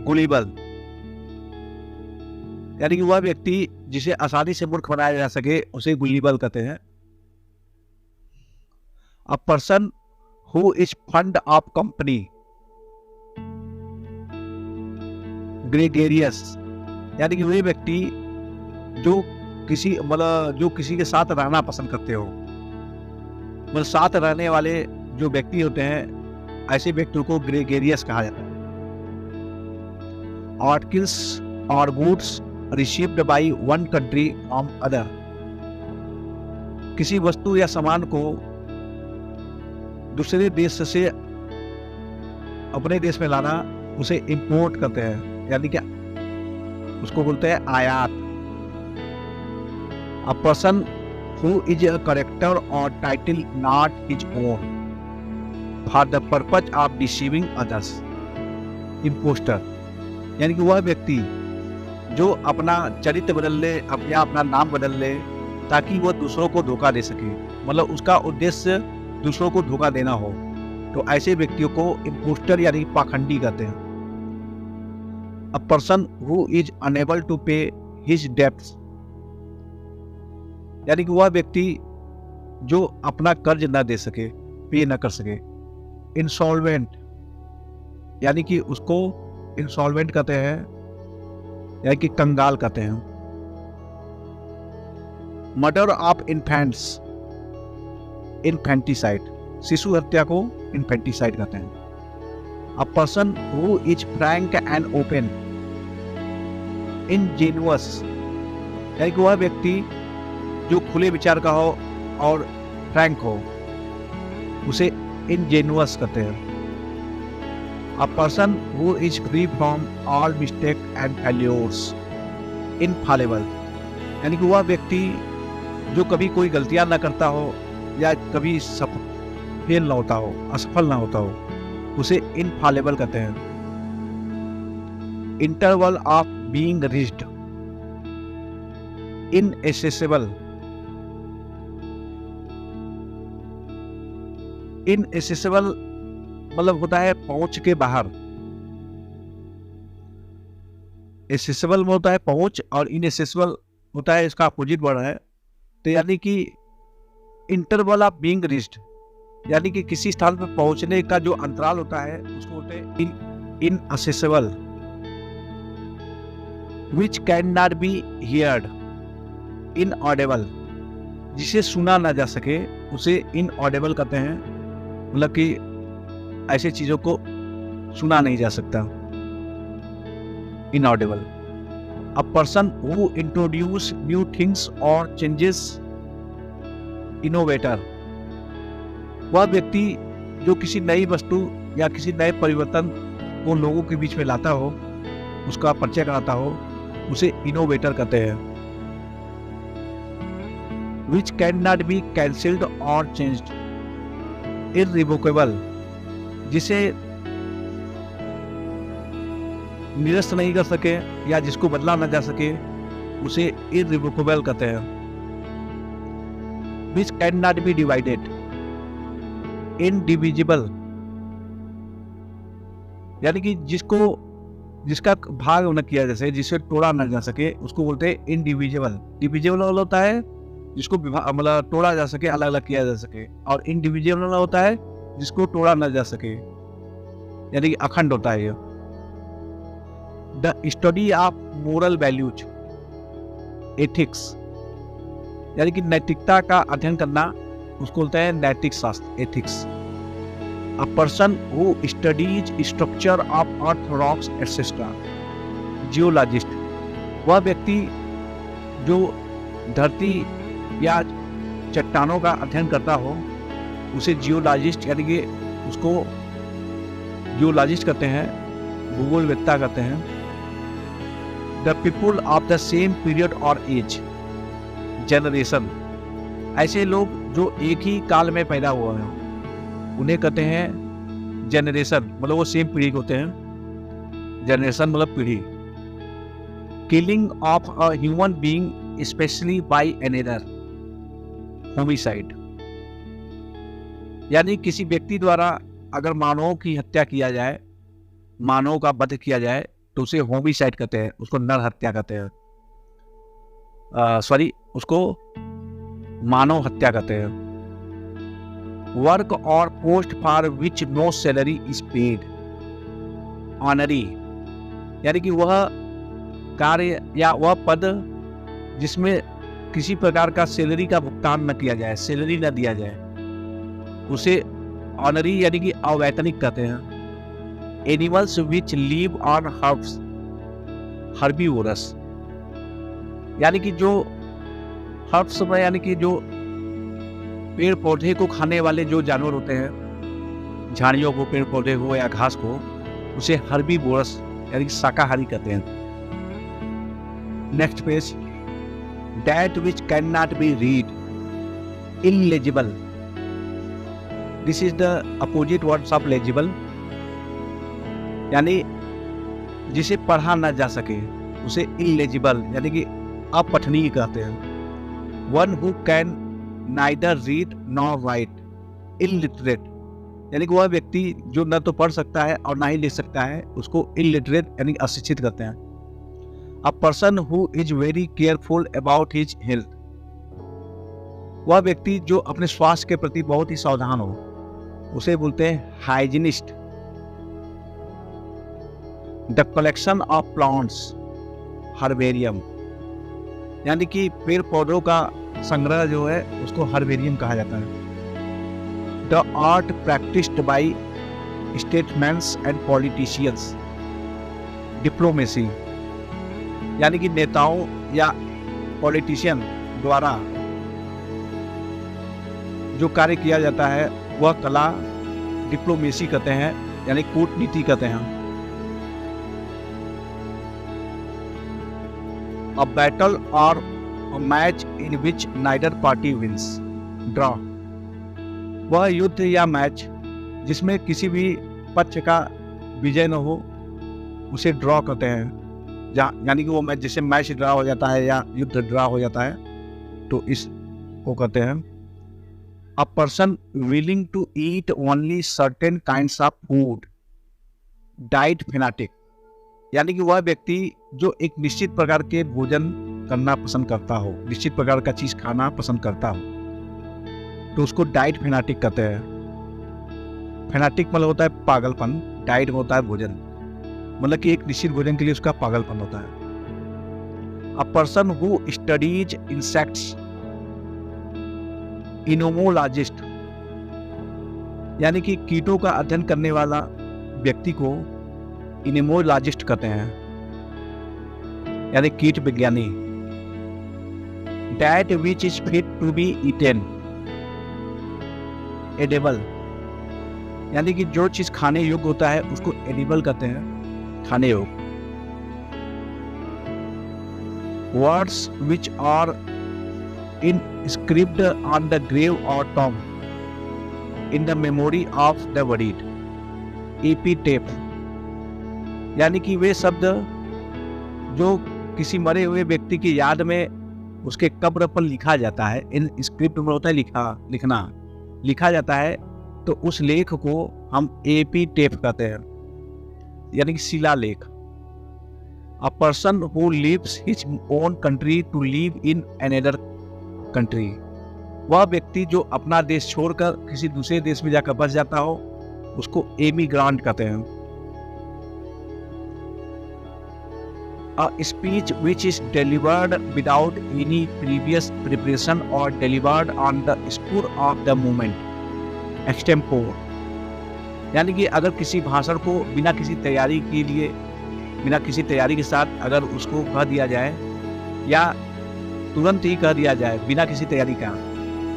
gullible, यानी कि वह व्यक्ति जिसे आसानी से मूर्ख बनाया जा सके उसे गुलिबल कहते हैं। A person who is fond of company, gregarious, यानी कि वही व्यक्ति जो किसी के साथ रहना पसंद करते हो, मतलब साथ रहने वाले जो व्यक्ति होते हैं ऐसे व्यक्तियों को ग्रेगेरियस कहा जाता है। आर्टिकल्स और goods received by one country from other, किसी वस्तु या सामान को दूसरे देश से अपने देश में लाना उसे इंपोर्ट करते हैं, यानी कि उसको बोलते हैं आयात। A person who is a character और title not his own for the purpose of deceiving others, impostor, यानी कि वह व्यक्ति जो अपना चरित्र बदल ले या अपना नाम बदल ले ताकि वह दूसरों को धोखा दे सके, मतलब उसका उद्देश्य दूसरों को धोखा देना हो, तो ऐसे व्यक्तियों को इम्पोस्टर यानी पाखंडी कहते हैं। A person who is unable to pay his debts, यानी कि वह व्यक्ति जो अपना कर्ज न दे सके, पे न कर सके। इंसॉल्वेंट, यानी कि उसको इंसॉल्वेंट कहते हैं, यानी कि कंगाल कहते हैं। मर्डर ऑफ इन्फेंट्स, इन्फेंटिसाइड, शिशु हत्या को इन्फेंटिसाइड कहते हैं। A person who is frank and open, ingenuous, यानी कि वह व्यक्ति जो खुले विचार का हो और फ्रैंक हो, उसे इनजेन्युअस कहते हैं। A person who is free from all mistake and failures, infallible, यानी कि वह व्यक्ति जो कभी कोई गलतियां ना करता हो या कभी फेल ना होता हो, असफल ना होता हो, उसे इनफॉलेबल कहते हैं। इंटरवल ऑफ बीइंग रीच्ड, इनएसेसिबल, इनएसेसिबल मतलब होता है पहुंच के बाहर। एसेसिबल में होता है पहुंच और इनएसेसिबल होता है इसका अपोजिट वर्ड है। तो यानी कि इंटरवल ऑफ बीइंग रीच्ड, यानी कि किसी स्थान पर पहुंचने का जो अंतराल होता है उसको बोलते हैं inaccessible. Which can not be heard, inaudible, जिसे सुना ना जा सके उसे इनऑडिबल कहते हैं, मतलब कि ऐसे चीजों को सुना नहीं जा सकता, inaudible. A person who introduce new things और चेंजेस, इनोवेटर, वह व्यक्ति जो किसी नई वस्तु या किसी नए परिवर्तन को लोगों के बीच में लाता हो, उसका परिचय कराता हो, उसे इनोवेटर कहते हैं। विच कैन नॉट बी कैंसिल्ड और चेंज्ड, इररिवोकेबल, जिसे निरस्त नहीं कर सके या जिसको बदला न जा सके, उसे इररिवोकेबल कहते हैं। विच can not B divided, indivisible, यानी कि जिसका भाग न किया जा सके, जिसे तोड़ा न जा सके, उसको बोलते हैं इनडिविजिबल। डिविजिबल होता है जिसको मतलब तोड़ा जा सके, अलग अलग किया जा सके, और इंडिविजुअल होता है जिसको तोड़ा न जा सके, यानी कि अखंड होता है। The study of moral values, ethics, यानी कि नैतिकता का अध्ययन करना, उसको बोलते हैं नैतिक शास्त्र, ethics. A person who studies structure of earth, rocks etcetera, geologist, वह व्यक्ति जो धरती या चट्टानों का अध्ययन करता हो, उसे जियोलॉजिस्ट, यानी कि उसको जियोलॉजिस्ट कहते हैं, भूगोलवेत्ता कहते हैं। The people of the same period और एज, जनरेशन, ऐसे लोग जो एक ही काल में पैदा हुए हैं उन्हें कहते हैं जनरेशन, मतलब वो सेम पीढ़ी होते हैं, जनरेशन मतलब पीढ़ी। Killing of a human being specially by another, homicide, यानी किसी व्यक्ति द्वारा अगर मानवों की हत्या किया जाए, मानव का वध किया जाए, तो उसे होमिसाइड कहते हैं, उसको नर हत्या कहते हैं, उसको मानव हत्या कहते हैं। वर्क और post for which no salary is paid, honorary, यानी कि वह कार्य या वह पद जिसमें किसी प्रकार का सैलरी का भुगतान न किया जाए, सैलरी न दिया जाए, उसे ऑनरी यानी कि अवैतनिक कहते हैं। Animals which live on herbs, herbivorous, यानी कि जो हर्ब्स में यानी कि जो पेड़ पौधे को खाने वाले जो जानवर होते हैं, झाड़ियों को, पेड़ पौधे को या घास को, उसे हर्बीवोरस यानी कि शाकाहारी कहते हैं। Next page, that which cannot be read, illegible, this is the opposite words of legible, यानी जिसे पढ़ा ना जा सके उसे इलेजिबल यानी कि अपठनीय कहते हैं। One who can neither read nor right, illiterate यानी कि वह व्यक्ति जो न तो पढ़ सकता है और ना ही लिख सकता है, उसको इलिटरेट यानी अशिक्षित कहते हैं। A person who is very careful about his health, वह व्यक्ति जो अपने स्वास्थ्य के प्रति बहुत ही सावधान हो, उसे बोलते हैं hygienist. The collection of plants, herbarium यानी कि पेड़ पौधों का संग्रह जो है उसको हर्बेरियम कहा जाता है। The art practised by statesmen and politicians, diplomacy यानी कि नेताओं या पॉलिटिशियन द्वारा जो कार्य किया जाता है वह कला डिप्लोमेसी कहते हैं यानी कूटनीति कहते हैं। A battle or a match in which neither party wins, draw वह युद्ध या मैच जिसमें किसी भी पक्ष का विजय न हो उसे ड्रॉ कहते हैं। यानी कि वो मैच जैसे मैच ड्रा हो जाता है या युद्ध ड्रा हो जाता है तो इसको कहते हैं। A person willing to eat only certain kinds of food, diet fanatic यानी कि वह व्यक्ति जो एक निश्चित प्रकार के भोजन करना पसंद करता हो, निश्चित प्रकार का चीज खाना पसंद करता हो, तो उसको डाइट फेनाटिक कहते हैं। फेनाटिक मतलब होता है पागलपन, डाइट में होता है भोजन, मतलब कि एक निश्चित भोजन के लिए उसका पागलपन होता है। A person who studies insects, entomologist यानी कि कीटों का अध्ययन करने वाला व्यक्ति को इनेमोलॉजिस्ट कहते हैं यानी कीट विज्ञानी। Diet which is fit to be eaten, edible यानी कि जो चीज खाने योग्य होता है उसको एडिबल कहते हैं, खाने योग्य। Words which are inscribed on the grave or tomb in the memory of the buried, epitaph यानी कि वे शब्द जो किसी मरे हुए व्यक्ति की याद में उसके कब्र पर लिखा जाता है, इन स्क्रिप्ट में होता है लिखा जाता है, तो उस लेख को हम एपीटेफ कहते हैं यानी कि शिलालेख। A person who leaves his own country to live in another country, वह व्यक्ति जो अपना देश छोड़कर किसी दूसरे देश में जाकर बस जाता हो उसको एमिग्रांट कहते हैं। A speech which is delivered without any previous preparation or delivered on the spur of the moment, extempore यानी कि अगर किसी भाषण को बिना किसी तैयारी के साथ अगर उसको कह दिया जाए या तुरंत ही कह दिया जाए बिना किसी तैयारी का,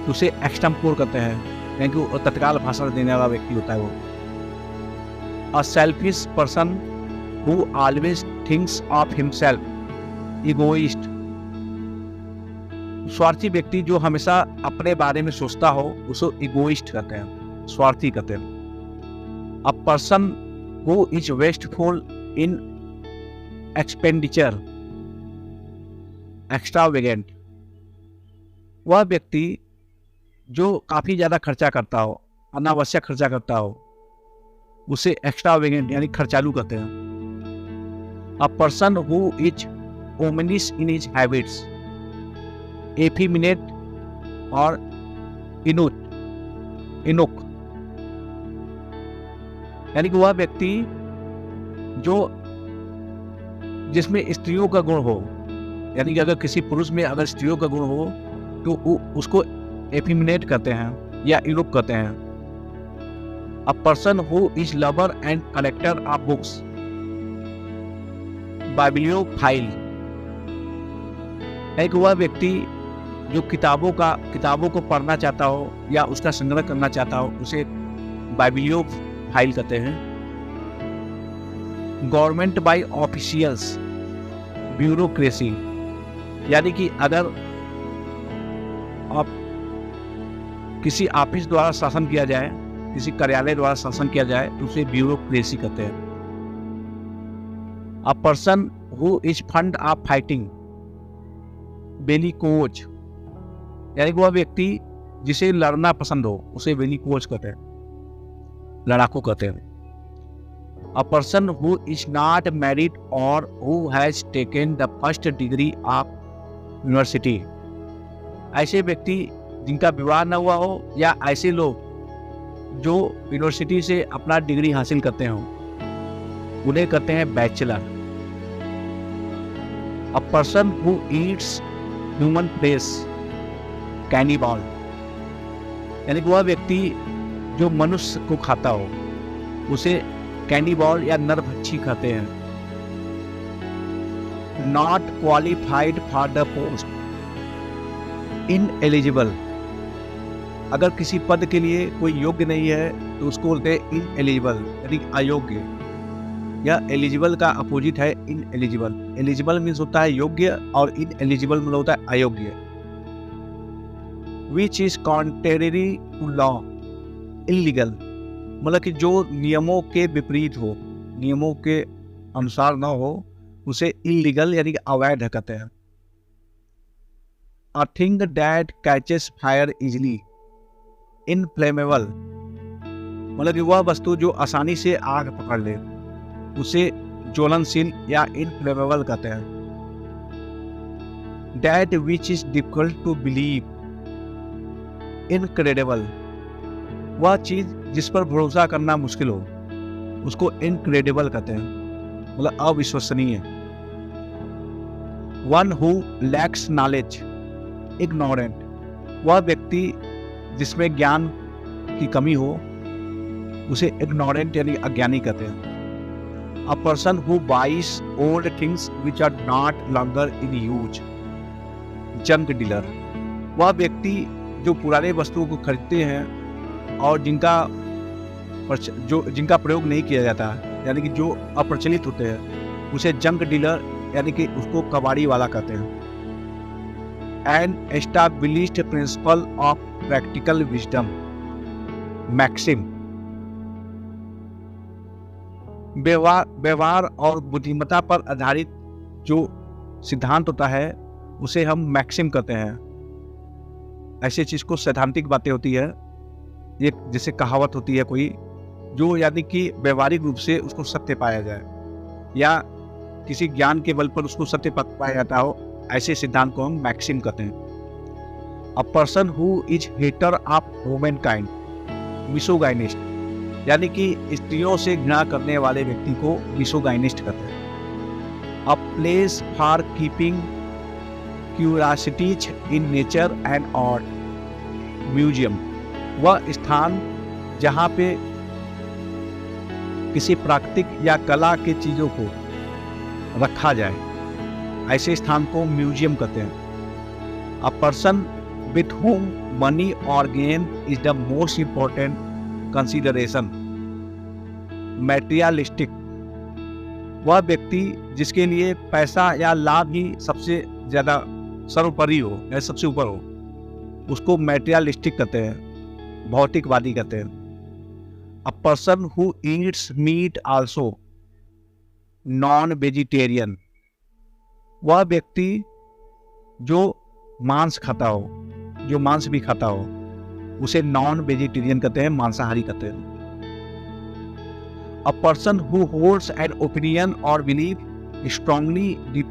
तो उसे एक्सटेम्पोर कहते हैं क्योंकि वो तत्काल भाषण देने वाला व्यक्ति होता है वो। A selfish person who always thinks of himself, egoist स्वार्थी व्यक्ति जो हमेशा अपने बारे में सोचता हो उसको इगोइस्ट कहते हैं, स्वार्थी कहते हैं। A person who is wasteful in expenditure, extravagant वह व्यक्ति जो काफी ज्यादा खर्चा करता हो, अनावश्यक खर्चा करता हो, उसे एक्स्ट्रावेगेंट यानी खर्चालू कहते हैं। A person who is ominous in his habits, effeminate or inuke यानी कि वह व्यक्ति जो जिसमें स्त्रियों का गुण हो, यानी कि अगर किसी पुरुष में अगर स्त्रियों का गुण हो तो उसको एफिमिनेट कहते हैं या इनुक कहते हैं। A person who is lover and collector of books, बाइबिलियोफाइल एक वह व्यक्ति जो किताबों को पढ़ना चाहता हो या उसका संग्रह करना चाहता हो उसे बाइबिलियोफाइल कहते हैं। गवर्नमेंट बाय ऑफिशियल्स, ब्यूरोक्रेसी यानी कि अगर आप किसी ऑफिस द्वारा शासन किया जाए, किसी कार्यालय द्वारा शासन किया जाए तो उसे ब्यूरोक्रेसी कहते हैं। A person who is fond of fighting, bellicose, यानी कि वह व्यक्ति जिसे लड़ना पसंद हो उसे बेली कोच कहते हैं, लड़ाकू कहते हैं। A person who is not married और who has taken the first degree of university, ऐसे व्यक्ति जिनका विवाह न हुआ हो या ऐसे लोग जो यूनिवर्सिटी से अपना डिग्री हासिल करते हो उन्हें कहते हैं bachelor. A person who eats human flesh, cannibal, यानी कि वह व्यक्ति जो मनुष्य को खाता हो उसे कैनिबल या नरभक्षी कहते हैं। Not qualified for the post, ineligible, अगर किसी पद के लिए कोई योग्य नहीं है तो उसको बोलते हैं इनएलिजिबल, यानी अयोग्य। या एलिजिबल का अपोजिट है इनएलिजिबल। एलिजिबल मीन्स होता है योग्य और इनएलिजिबल मतलब होता है अयोग्य। Which is contrary to law, illegal, मतलब कि जो नियमों के विपरीत हो, नियमों के अनुसार ना हो उसे इलीगल यानी कि अवैध कहते हैं। A thing that catches fire easily, inflammable, मतलब कि वह वस्तु जो आसानी से आग पकड़ ले उसे ज्वलनशील या इनफ्लेमेबल कहते हैं। That which is difficult to believe, incredible, वह चीज जिस पर भरोसा करना मुश्किल हो उसको इनक्रेडिबल कहते हैं, मतलब अविश्वसनीय। One who lakhs knowledge, ignorant, वह व्यक्ति जिसमें ज्ञान की कमी हो उसे इग्नोरेंट यानी अज्ञानी कहते हैं। A person who buys old things which are not longer in use, junk dealer, वह व्यक्ति जो पुराने वस्तुओं को खरीदते हैं और जिनका प्रयोग नहीं किया जाता यानी कि जो अप्रचलित होते हैं उसे जंक डीलर यानी कि उसको कबाड़ी वाला कहते हैं। An established principle of practical wisdom, maxim, व्यवहार और बुद्धिमत्ता पर आधारित जो सिद्धांत होता है उसे हम मैक्सिम कहते हैं। ऐसी चीज को सैद्धांतिक बातें होती है, ये जैसे कहावत होती है कोई, जो यानी कि व्यवहारिक रूप से उसको सत्य पाया जाए या किसी ज्ञान के बल पर उसको सत्य पाया जाता हो, ऐसे सिद्धांत को हम मैक्सिम कहते हैं। A person who is hater of human kind, misogynist, यानी कि स्त्रियों से घृणा करने वाले व्यक्ति को मिसोगाइनिस्ट कहते हैं। A place for keeping curiosities in nature and art, museum, वह स्थान जहाँ पे किसी प्राकृतिक या कला के चीजों को रखा जाए, ऐसे स्थान को म्यूजियम कहते हैं। A person with whom money or gain is the most important consideration, materialistic, वह व्यक्ति जिसके लिए पैसा या लाभ ही सबसे ज्यादा सर्वोपरि हो या सबसे ऊपर हो उसको materialistic कहते हैं, भौतिकवादी कहते हैं। A person who eats meat also, non vegetarian, वह व्यक्ति जो मांस खाता हो, जो मांस भी खाता हो उसे नॉन वेजिटेरियन कहते हैं, मांसाहारी कहते हैं। A person who holds an opinion और believe strongly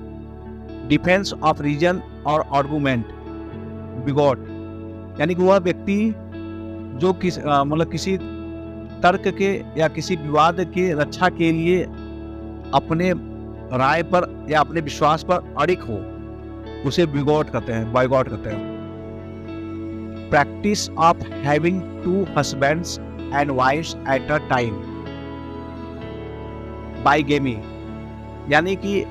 defence of reason और आर्गुमेंट, बिगॉट, यानी कि वह व्यक्ति जो मतलब किसी तर्क के या किसी विवाद के रक्षा के लिए अपने राय पर या अपने विश्वास पर अड़िग हो उसे बिगॉट कहते हैं, बायगॉट कहते हैं। Practice of having two husbands and wifes at a time, bigamy, यानी कि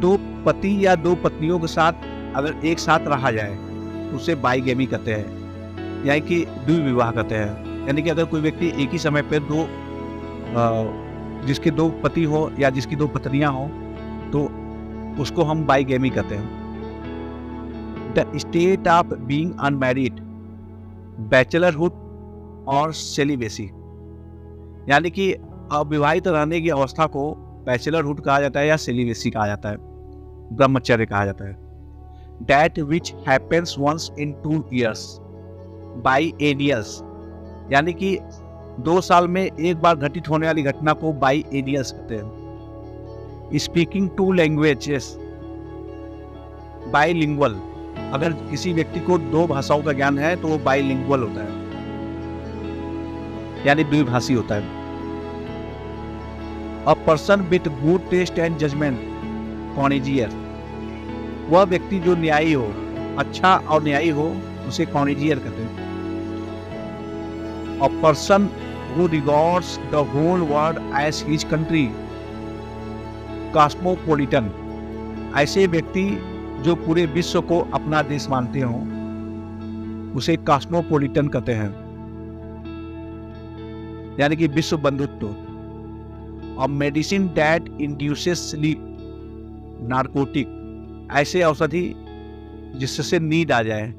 दो पति या दो पत्नियों के साथ अगर एक साथ रहा जाए तो उसे बाइगेमी कहते हैं, यानी कि द्विविवाह कहते हैं। यानी कि अगर कोई व्यक्ति एक ही समय पर जिसके दो पति हो या जिसकी दो पत्नियां हो तो उसको हम बाइगेमी कहते हैं। The state of being unmarried, bachelorhood और सेलिबेसी, यानी कि अविवाहित रहने की अवस्था को बैचलरहुड कहा जाता है या सेलिबेसी कहा जाता है, ब्रह्मचर्य कहा जाता है। That which happens once in 2 years biennials, यानी कि 2 साल में एक बार घटित होने वाली घटना को biennials कहते हैं। Speaking 2 languages bilingual, अगर किसी व्यक्ति को 2 भाषाओं का ज्ञान है तो वो बाइलिंगुअल होता है, यानी द्विभाषी होता है। A person with good taste and judgment कॉनिजियर, वह व्यक्ति जो न्यायी हो, अच्छा और न्यायी हो, उसे कॉनिजियर कहते हैं। A person who regards the whole world as his country cosmopolitan, ऐसे व्यक्ति जो पूरे विश्व को अपना देश मानते हो उसे कॉस्मोपोलिटन कहते हैं, यानी कि विश्व बंधुत्व। और medicine that induces sleep narcotic, ऐसे औषधि जिससे नींद आ जाए,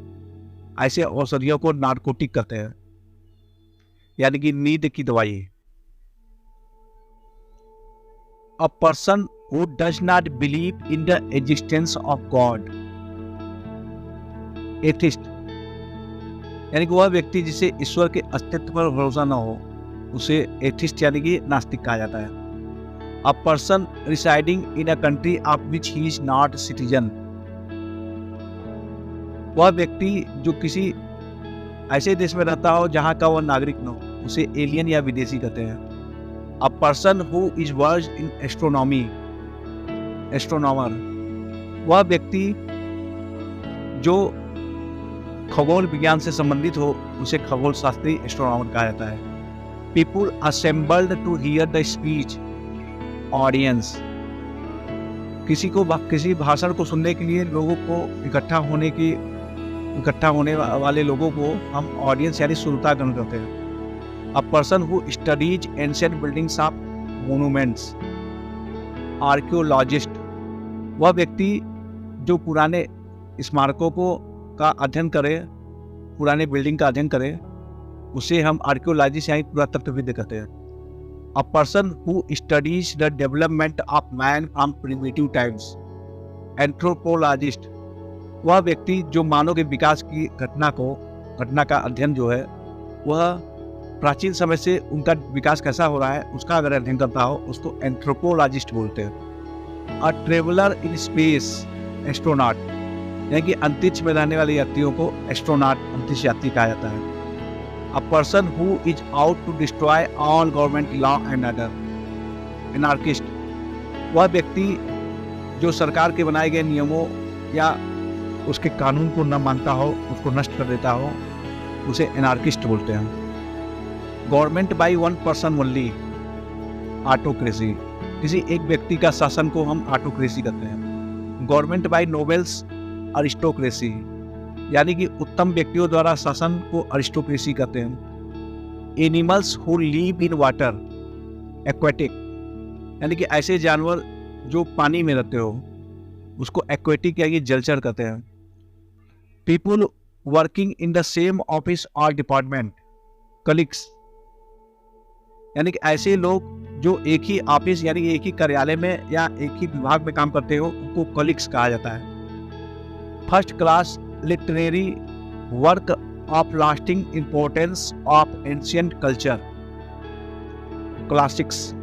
ऐसे औषधियों को नार्कोटिक कहते हैं, यानी कि नींद की दवाई। A person who does not believe in the existence of God atheist, यानी कि वह व्यक्ति जिसे ईश्वर के अस्तित्व पर भरोसा न हो उसे एथिस्ट यानी कि नास्तिक कहा जाता है। A person residing in a country of which he is not citizen, वह व्यक्ति जो किसी ऐसे देश में रहता हो जहाँ का वह नागरिक न हो उसे एलियन या विदेशी कहते हैं। A person who is versed in astronomy astronomer, वह व्यक्ति जो खगोल विज्ञान से संबंधित हो उसे खगोल शास्त्री एस्ट्रोनॉमर कहा जाता है। People assembled to hear the speech audience, किसी भाषण को सुनने के लिए लोगों को इकट्ठा होने वाले लोगों को हम ऑडियंस यानी श्रोतागण कहते हैं। A person who studies ancient buildings of monuments archaeologist, वह व्यक्ति जो पुराने स्मारकों का अध्ययन करे, पुराने बिल्डिंग का अध्ययन करे, उसे हम आर्कियोलॉजिस्ट यानी पुरातत्वविद कहते हैं। A person who studies the development of man from primitive times anthropologist, वह व्यक्ति जो मानव के विकास की घटना का अध्ययन जो है वह प्राचीन समय से उनका विकास कैसा हो रहा है उसका अगर अध्ययन करता हो उसको एंथ्रोपोलॉजिस्ट बोलते हैं। अ ट्रेवलर इन स्पेस एस्ट्रोनॉट, यानी कि अंतरिक्ष में रहने वाले यात्रियों को एस्ट्रोनॉट अंतरिक्ष यात्री कहा जाता है। A person who is out to destroy all government law and order anarchist, वह व्यक्ति जो सरकार के बनाए गए नियमों या उसके कानून को न मानता हो, उसको नष्ट कर देता हो, उसे एनार्किस्ट बोलते हैं। Government by one person only autocracy, किसी एक व्यक्ति का शासन को हम ऑटोक्रेसी कहते हैं। गवर्नमेंट बाई नोबेल्स अरिस्टोक्रेसी, यानी कि उत्तम व्यक्तियों द्वारा शासन को अरिस्टोक्रेसी कहते हैं। Animals who live in water aquatic, यानी कि ऐसे जानवर जो पानी में रहते हो उसको एक्वेटिक यानी जलचर कहते हैं। People working in the same office और डिपार्टमेंट कलीग्स, यानी कि ऐसे लोग जो एक ही ऑफिस यानी एक ही कार्यालय में या एक ही विभाग में काम करते हो उनको कलीग्स कहा जाता है। First class literary work of lasting importance of ancient culture classics,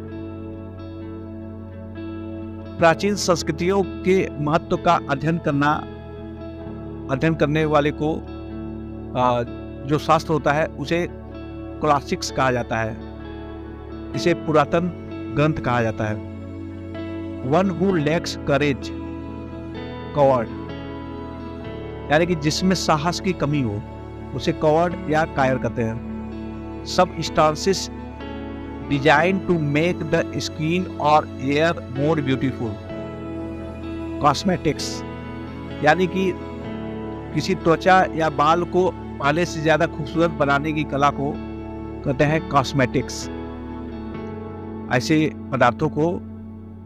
प्राचीन संस्कृतियों के महत्व का अध्ययन करने वाले को जो शास्त्र होता है उसे क्लासिक्स कहा जाता है, इसे पुरातन ग्रंथ कहा जाता है। One who lakhs courage covered, यानी कि जिसमें साहस की कमी हो उसे कवर्ड या कायर कहते हैं। Substances design to make the skin और हेयर मोर ब्यूटीफुल कॉस्मेटिक्स, यानी कि किसी त्वचा या बाल को पहले से ज्यादा खूबसूरत बनाने की कला को कहते हैं कॉस्मेटिक्स। ऐसे पदार्थों को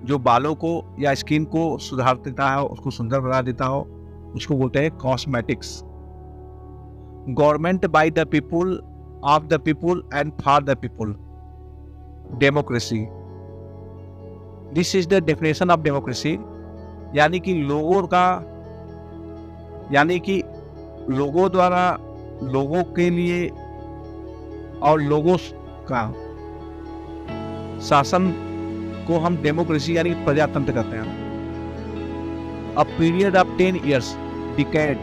जो बालों को या स्किन को सुधार देता है, उसको सुंदर बना देता हो, उसको बोलते हैं cosmetics. Government by the people of the people and for the people democracy, this is the definition of democracy, यानी कि लोगों द्वारा लोगों के लिए और लोगों का शासन को हम डेमोक्रेसी यानी प्रजातंत्र कहते हैं। A period of 10 years, decade,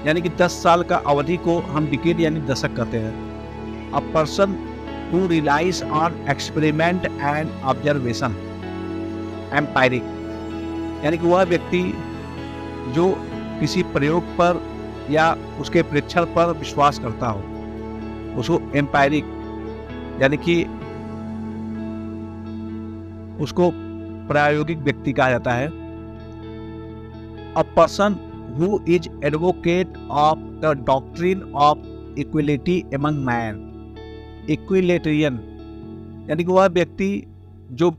यानी कि 10 साल का अवधि को हम डिकेड यानी दशक कहते हैं। A person who relies on experiment and observation, empiric, यानी कि वह व्यक्ति जो किसी प्रयोग पर या उसके परीक्षण पर विश्वास करता हो, उसको एम्पायरिक यानी कि उसको प्रायोगिक व्यक्ति कहा जाता है। A person who is advocate of the doctrine of equality among man, equalitarian, यानी कि वह व्यक्ति जो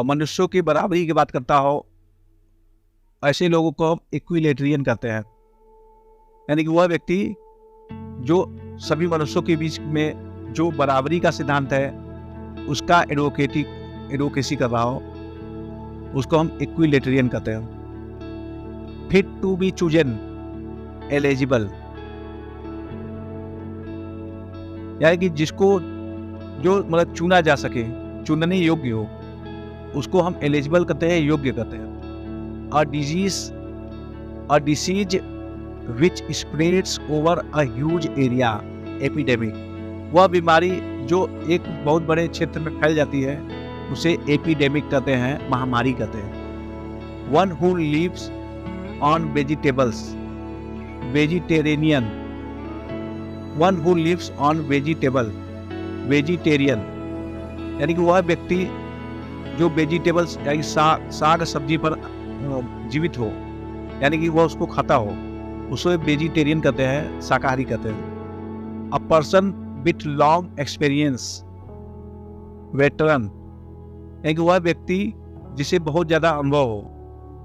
मनुष्यों की बराबरी की बात करता हो, ऐसे लोगों को हम इक्विलिटेरियन कहते हैं। यानी कि वह व्यक्ति जो सभी मनुष्यों के बीच में जो बराबरी का सिद्धांत है उसका एडवोकेसी कर रहा हो, उसको हम इक्विलिटेरियन कहते हैं। Fit to be chosen, eligible, यानी कि जिसको जो मतलब चुना जा सके, चुनने योग्य हो, उसको हम एलिजिबल कहते हैं, योग्य कहते हैं। A disease which spreads over a huge area, epidemic, वह बीमारी जो एक बहुत बड़े क्षेत्र में फैल जाती है उसे एपिडेमिक कहते हैं, महामारी कहते हैं। One who lives on vegetables, vegetarian, one who lives on vegetable, vegetarian, यानी कि वह व्यक्ति जो वेजिटेबल्स यानी साग सब्जी पर जीवित हो, यानी कि वह उसको खाता हो, उसे वेजिटेरियन कहते हैं, शाकाहारी कहते हैं। A person with long experience, veteran, यानी कि वह व्यक्ति जिसे बहुत ज्यादा अनुभव हो,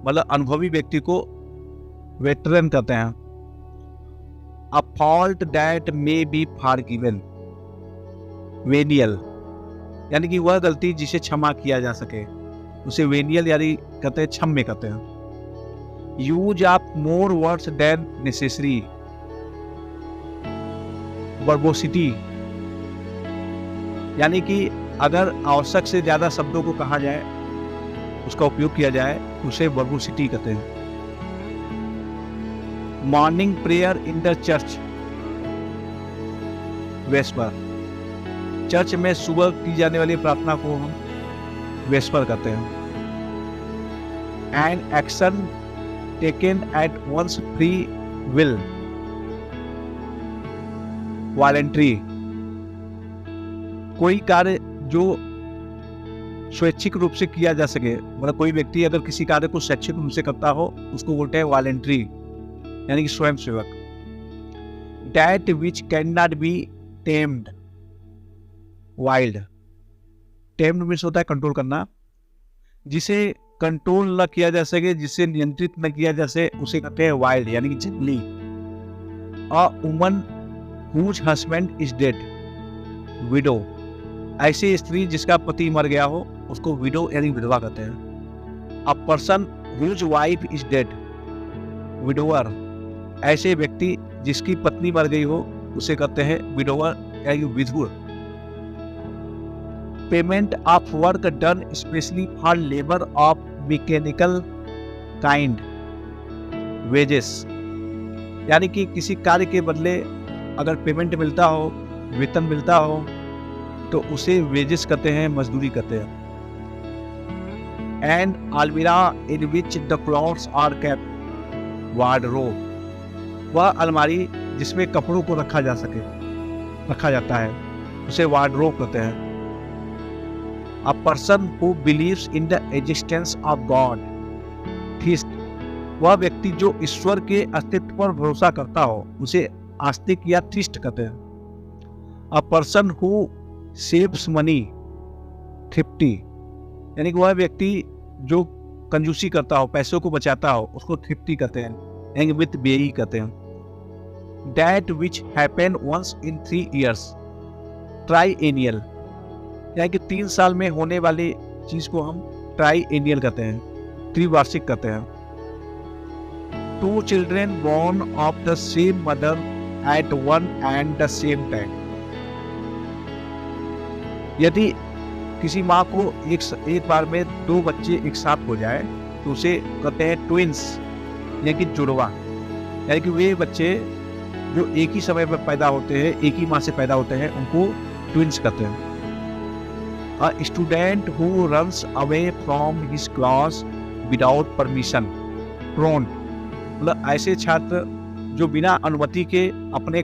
मतलब अनुभवी व्यक्ति को वेटरन कहते हैं। A fault that may be forgiven, venial, यानी कि वह गलती जिसे क्षमा किया जा सके, उसे वेनियल यानी कहते हैं, क्षम्य कहते हैं। Use of more words than necessary, verbosity, यानी कि अगर आवश्यक से ज्यादा शब्दों को कहा जाए, उसका उपयोग किया जाए, उसे वर्बोसिटी कहते हैं। Morning prayer in the church, VSEPR, church में सुबह की जाने वाली प्रार्थना को हम वेस्पर कहते हैं। An action taken at one's free will, voluntary, कोई कार्य जो स्वैच्छिक रूप से किया जा सके, मतलब कोई व्यक्ति अगर किसी कार्य को स्वैच्छिक रूप से करता हो उसको बोलते हैं वॉलंटरी, यानी कि स्वयं सेवक। That which can not B tamed, wild, tamed means होता है कंट्रोल करना, जिसे कंट्रोल न किया जा सके, जिसे नियंत्रित न किया जा सके, उसे कहते हैं वाइल्ड, यानी कि जंगली। A woman whose husband is dead, widow, ऐसी स्त्री जिसका पति मर गया हो उसको विडो यानी विधवा कहते हैं। A person whose wife is dead, widower, ऐसे व्यक्ति जिसकी पत्नी मर गई हो उसे कहते हैं विडोवर यानी विधुर। Payment of work done specially for labour of mechanical kind, wages, यानी कि किसी कार्य के बदले अगर पेमेंट मिलता हो, वेतन मिलता हो, तो उसे वेजेस कहते हैं, मजदूरी कहते हैं। And almirah in which the clothes are kept, wardrobe, वह अलमारी जिसमें कपड़ों को रखा जाता है, उसे वार्डरोब कहते हैं। A person who believes in the existence of God, theist, वह व्यक्ति जो ईश्वर के अस्तित्व पर भरोसा करता हो उसे आस्तिक या थीस्ट कहते हैं। A person who saves money, thrifty, यानी कि वह व्यक्ति जो कंजूसी करता हो, पैसों को बचाता हो, उसको थ्रिफ्टी कहते हैं, यानी वित्त व्ययी कहते हैं। That which happen once in 3 years, triennial, यानी कि 3 साल में होने वाली चीज को हम ट्राई एनियल कहते हैं, त्रिवार्षिक कहते हैं। 2 children born of the same mother at one and the same time। यदि किसी माँ को एक बार में 2 बच्चे एक साथ हो जाए तो उसे कहते हैं ट्विंस, यानी कि जुड़वा। यानी कि वे बच्चे जो एक ही समय पर पैदा होते हैं, एक ही माँ से पैदा होते हैं, उनको ट्विंस कहते हैं। A student who runs away from his class without permission, truant। मतलब ऐसे छात्र जो बिना अनुमति के अपने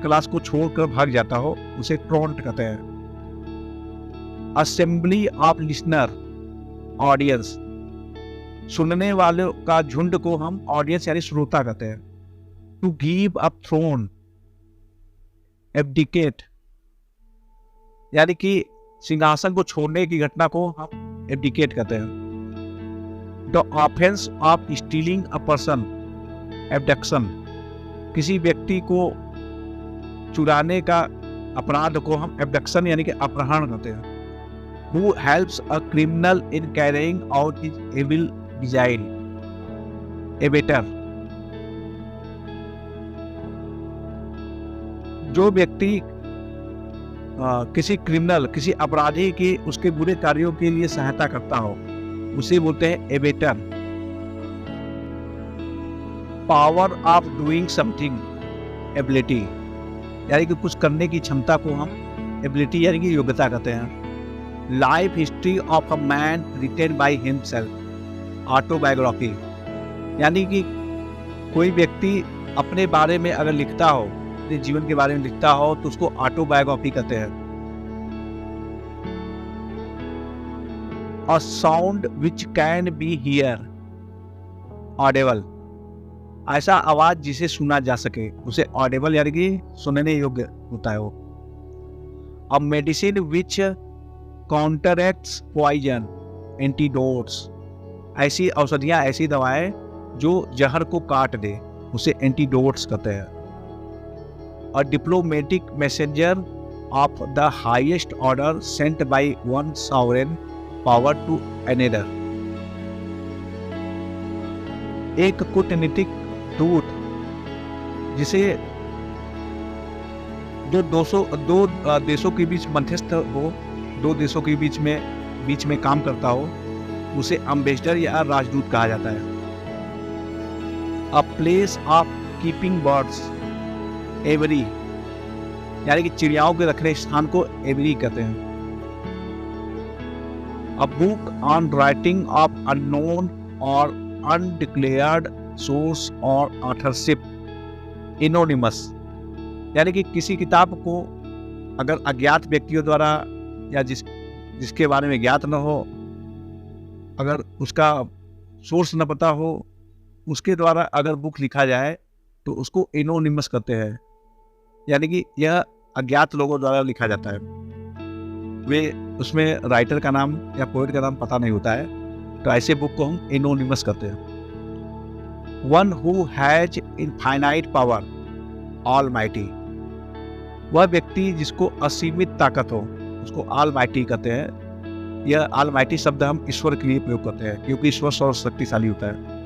क्लास को छोड़कर भाग जाता हो, उसे ट्रोंट कहते हैं। Assembly of listener, audience. सुनने वालों का झुंड को हम ऑडियंस यानी श्रोता कहते हैं। To give up throne, abdicate, यानी कि सिंहासन को छोड़ने की घटना को हम एब्डिकेट कहते हैं। The offence of stealing a person, abduction. किसी व्यक्ति को चुराने का अपराध को हम एब्डक्शन यानी कि अपहरण कहते हैं। Who helps a criminal in carrying out his evil design, abettor. जो व्यक्ति किसी क्रिमिनल, किसी अपराधी की उसके बुरे कार्यों के लिए सहायता करता हो, उसे बोलते हैं abettor. Power of doing something, ability, यानी कि कुछ करने की क्षमता को हम एबिलिटी यानी कि योग्यता कहते हैं। Life history of a man written by himself, autobiography. यानी कि कोई व्यक्ति अपने बारे में अगर लिखता हो, अपने जीवन के बारे में लिखता हो, तो उसको ऑटोबायोग्राफी कहते हैं। A sound which can be hear, audible। ऐसा आवाज जिसे सुना जा सके, उसे ऑडिबल यानी कि सुनने योग्य होता है वो। A medicine which counteracts poison, antidotes। ऐसी औषधियां, ऐसी दवाएं जो जहर को काट दे, उसे एंटीडोट्स कहते हैं। A diplomatic messenger of the highest order sent by one sovereign power to another। एक कूटनीतिक दूत जिसे दो देशों के बीच मध्यस्थ हो, 2 देशों के बीच में काम करता हो, उसे एम्बेसडर या राजदूत कहा जाता है। A place of keeping birds, every, यानी कि चिड़ियाओं के रखने स्थान को एवरी कहते हैं। A book on writing of unknown or undeclared source or authorship, anonymous। यानी कि किसी किताब को अगर अज्ञात व्यक्तियों द्वारा या जिसके बारे में ज्ञात न हो, अगर उसका सोर्स न पता हो, उसके द्वारा अगर बुक लिखा जाए तो उसको एनोनिमस कहते हैं। यानी कि यह अज्ञात लोगों द्वारा लिखा जाता है, वे उसमें राइटर का नाम या पोएट का नाम पता नहीं होता है, तो ऐसे बुक को हम एनोनिमस कहते हैं। One who has infinite power, almighty. वह व्यक्ति जिसको असीमित ताकत हो, उसको ऑलमाइटी कहते हैं। यह ऑलमाइटी शब्द हम ईश्वर के लिए प्रयोग करते हैं, क्योंकि ईश्वर सर्वशक्तिशाली होता है।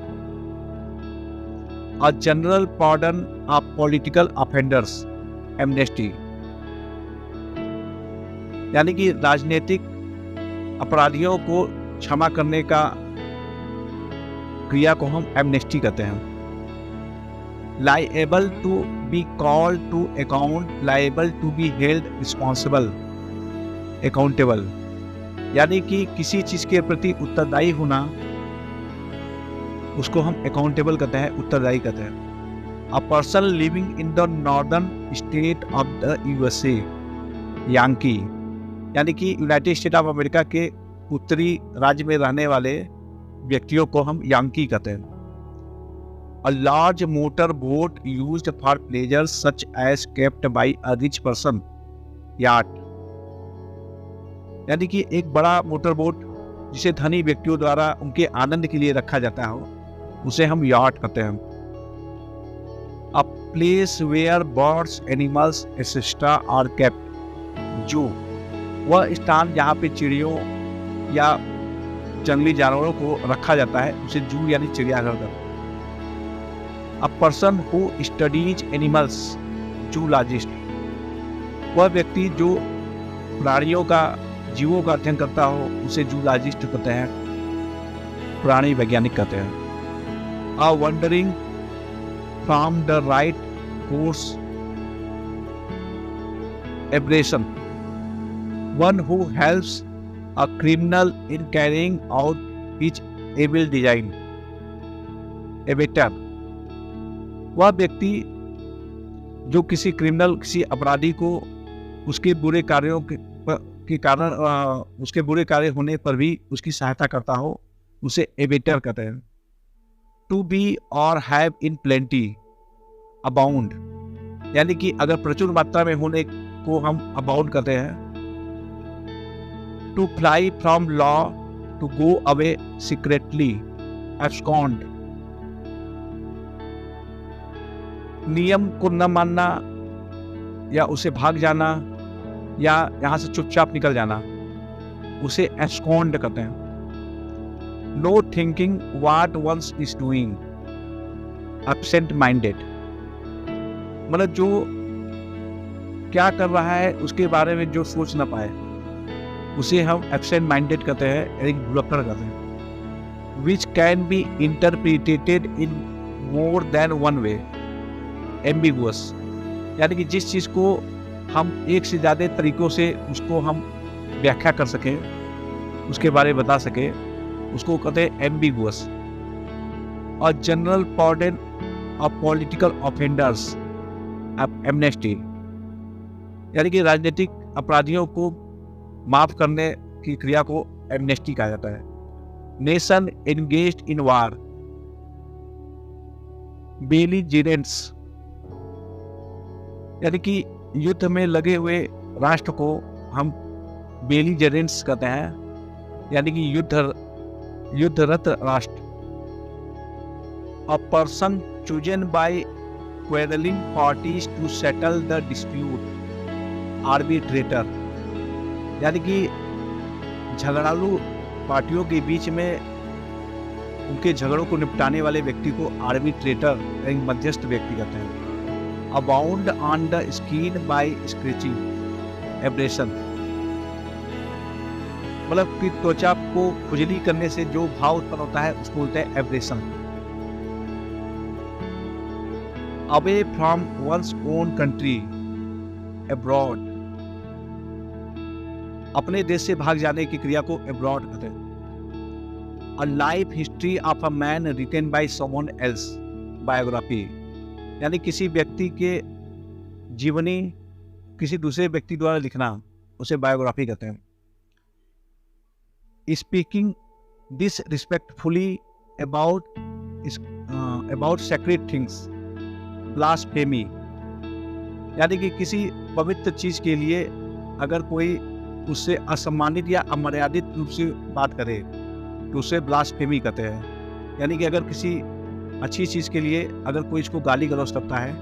A general pardon of political offenders, amnesty। यानी कि राजनीतिक अपराधियों को क्षमा करने का क्रिया को हम एमनेस्टी कहते हैं। Liable to be called to account, liable to be held responsible, accountable। यानी कि किसी चीज के प्रति उत्तरदायी होना, उसको हम अकाउंटेबल कहते हैं, उत्तरदायी कहते हैं। A person living in the northern state of the USA, Yankee. यानी कि यूनाइटेड स्टेट ऑफ अमेरिका के उत्तरी राज्य में रहने वाले व्यक्तियों को हम यांकी कहते हैं। A large motor boat used for pleasure such as kept by a rich person, yacht. यानी कि एक बड़ा मोटर बोट जिसे धनी व्यक्तियों द्वारा उनके आनंद के लिए रखा जाता हो, उसे हम याट कहते हैं। A place where birds, animals etcetera are kept, zoo. वह स्थान जहाँ पे चिड़ियों या जंगली जानवरों को रखा जाता है, उसे जू यानी चिड़ियाघर कहते हैं। A person who studies animals, zoologist. वह व्यक्ति जो प्राणियों का, जीवों का अध्ययन करता हो उसे जूलॉजिस्ट कहते हैं, प्राणी वैज्ञानिक कहते हैं। A wandering from the right course, aberration. One who helps a criminal in carrying out his evil design, abettor. वह व्यक्ति जो किसी क्रिमिनल, किसी अपराधी को उसके बुरे कार्यों के कारण, उसके बुरे कार्य होने पर भी उसकी सहायता करता हो, उसे एबेटर कहते हैं। टू बी और हैव इन प्लेंटी, अबाउंड। यानी कि अगर प्रचुर मात्रा में होने को हम अबाउंड कहते हैं। To fly from law, to go away secretly, abscond. नियम को न मानना या उसे भाग जाना या यहां से चुपचाप निकल जाना, उसे एब्सकॉन्ड कहते हैं। No thinking what one's is doing, absent minded. मतलब जो क्या कर रहा है उसके बारे में जो सोच ना पाए, उसे हम एब्सेंट माइंडेड कहते हैं, यानी भुलक्कड़ कहते हैं। Which can be interpreted in more than one way, ambiguous. यानी कि जिस चीज को हम एक से ज्यादा तरीकों से उसको हम व्याख्या कर सकें, उसके बारे में बता सके, उसको कहते हैं एम्बिगुअस। और general pardon of political offenders, amnesty. यानी कि राजनीतिक अपराधियों को माफ करने की क्रिया को एमनेस्टी कहा जाता है। नेशन एंगेज्ड इन वार, बेलिजेरेंट्स। यानी कि युद्ध में लगे हुए राष्ट्र को हम बेलिजेरेंट्स कहते हैं, यानी कि युद्धरत राष्ट्र। A person chosen bye quarreling parties to settle the dispute, arbitrator। यानी कि झगड़ालू पार्टियों के बीच में उनके झगड़ों को निपटाने वाले व्यक्ति को आर्बिट्रेटर, एक मध्यस्थ व्यक्ति कहते हैं। Abound on the skin by scratching, abrasion. मतलब कि त्वचा को खुजली करने से जो भाव उत्पन्न होता है उसको बोलते हैं abrasion. Away from one's own country, abroad. अपने देश से भाग जाने की क्रिया को अब्रॉड कहते हैं। A life history of a man written by someone else, biography. यानी किसी व्यक्ति के जीवनी किसी दूसरे व्यक्ति द्वारा लिखना, उसे बायोग्राफी कहते हैं। Speaking disrespectfully about sacred things, blasphemy. यानी कि किसी पवित्र चीज के लिए अगर कोई उससे असम्मानित या अमर्यादित रूप से बात करे तो उसे ब्लास्फेमी कहते हैं। यानी कि अगर किसी अच्छी चीज के लिए अगर कोई इसको गाली गलौज करता है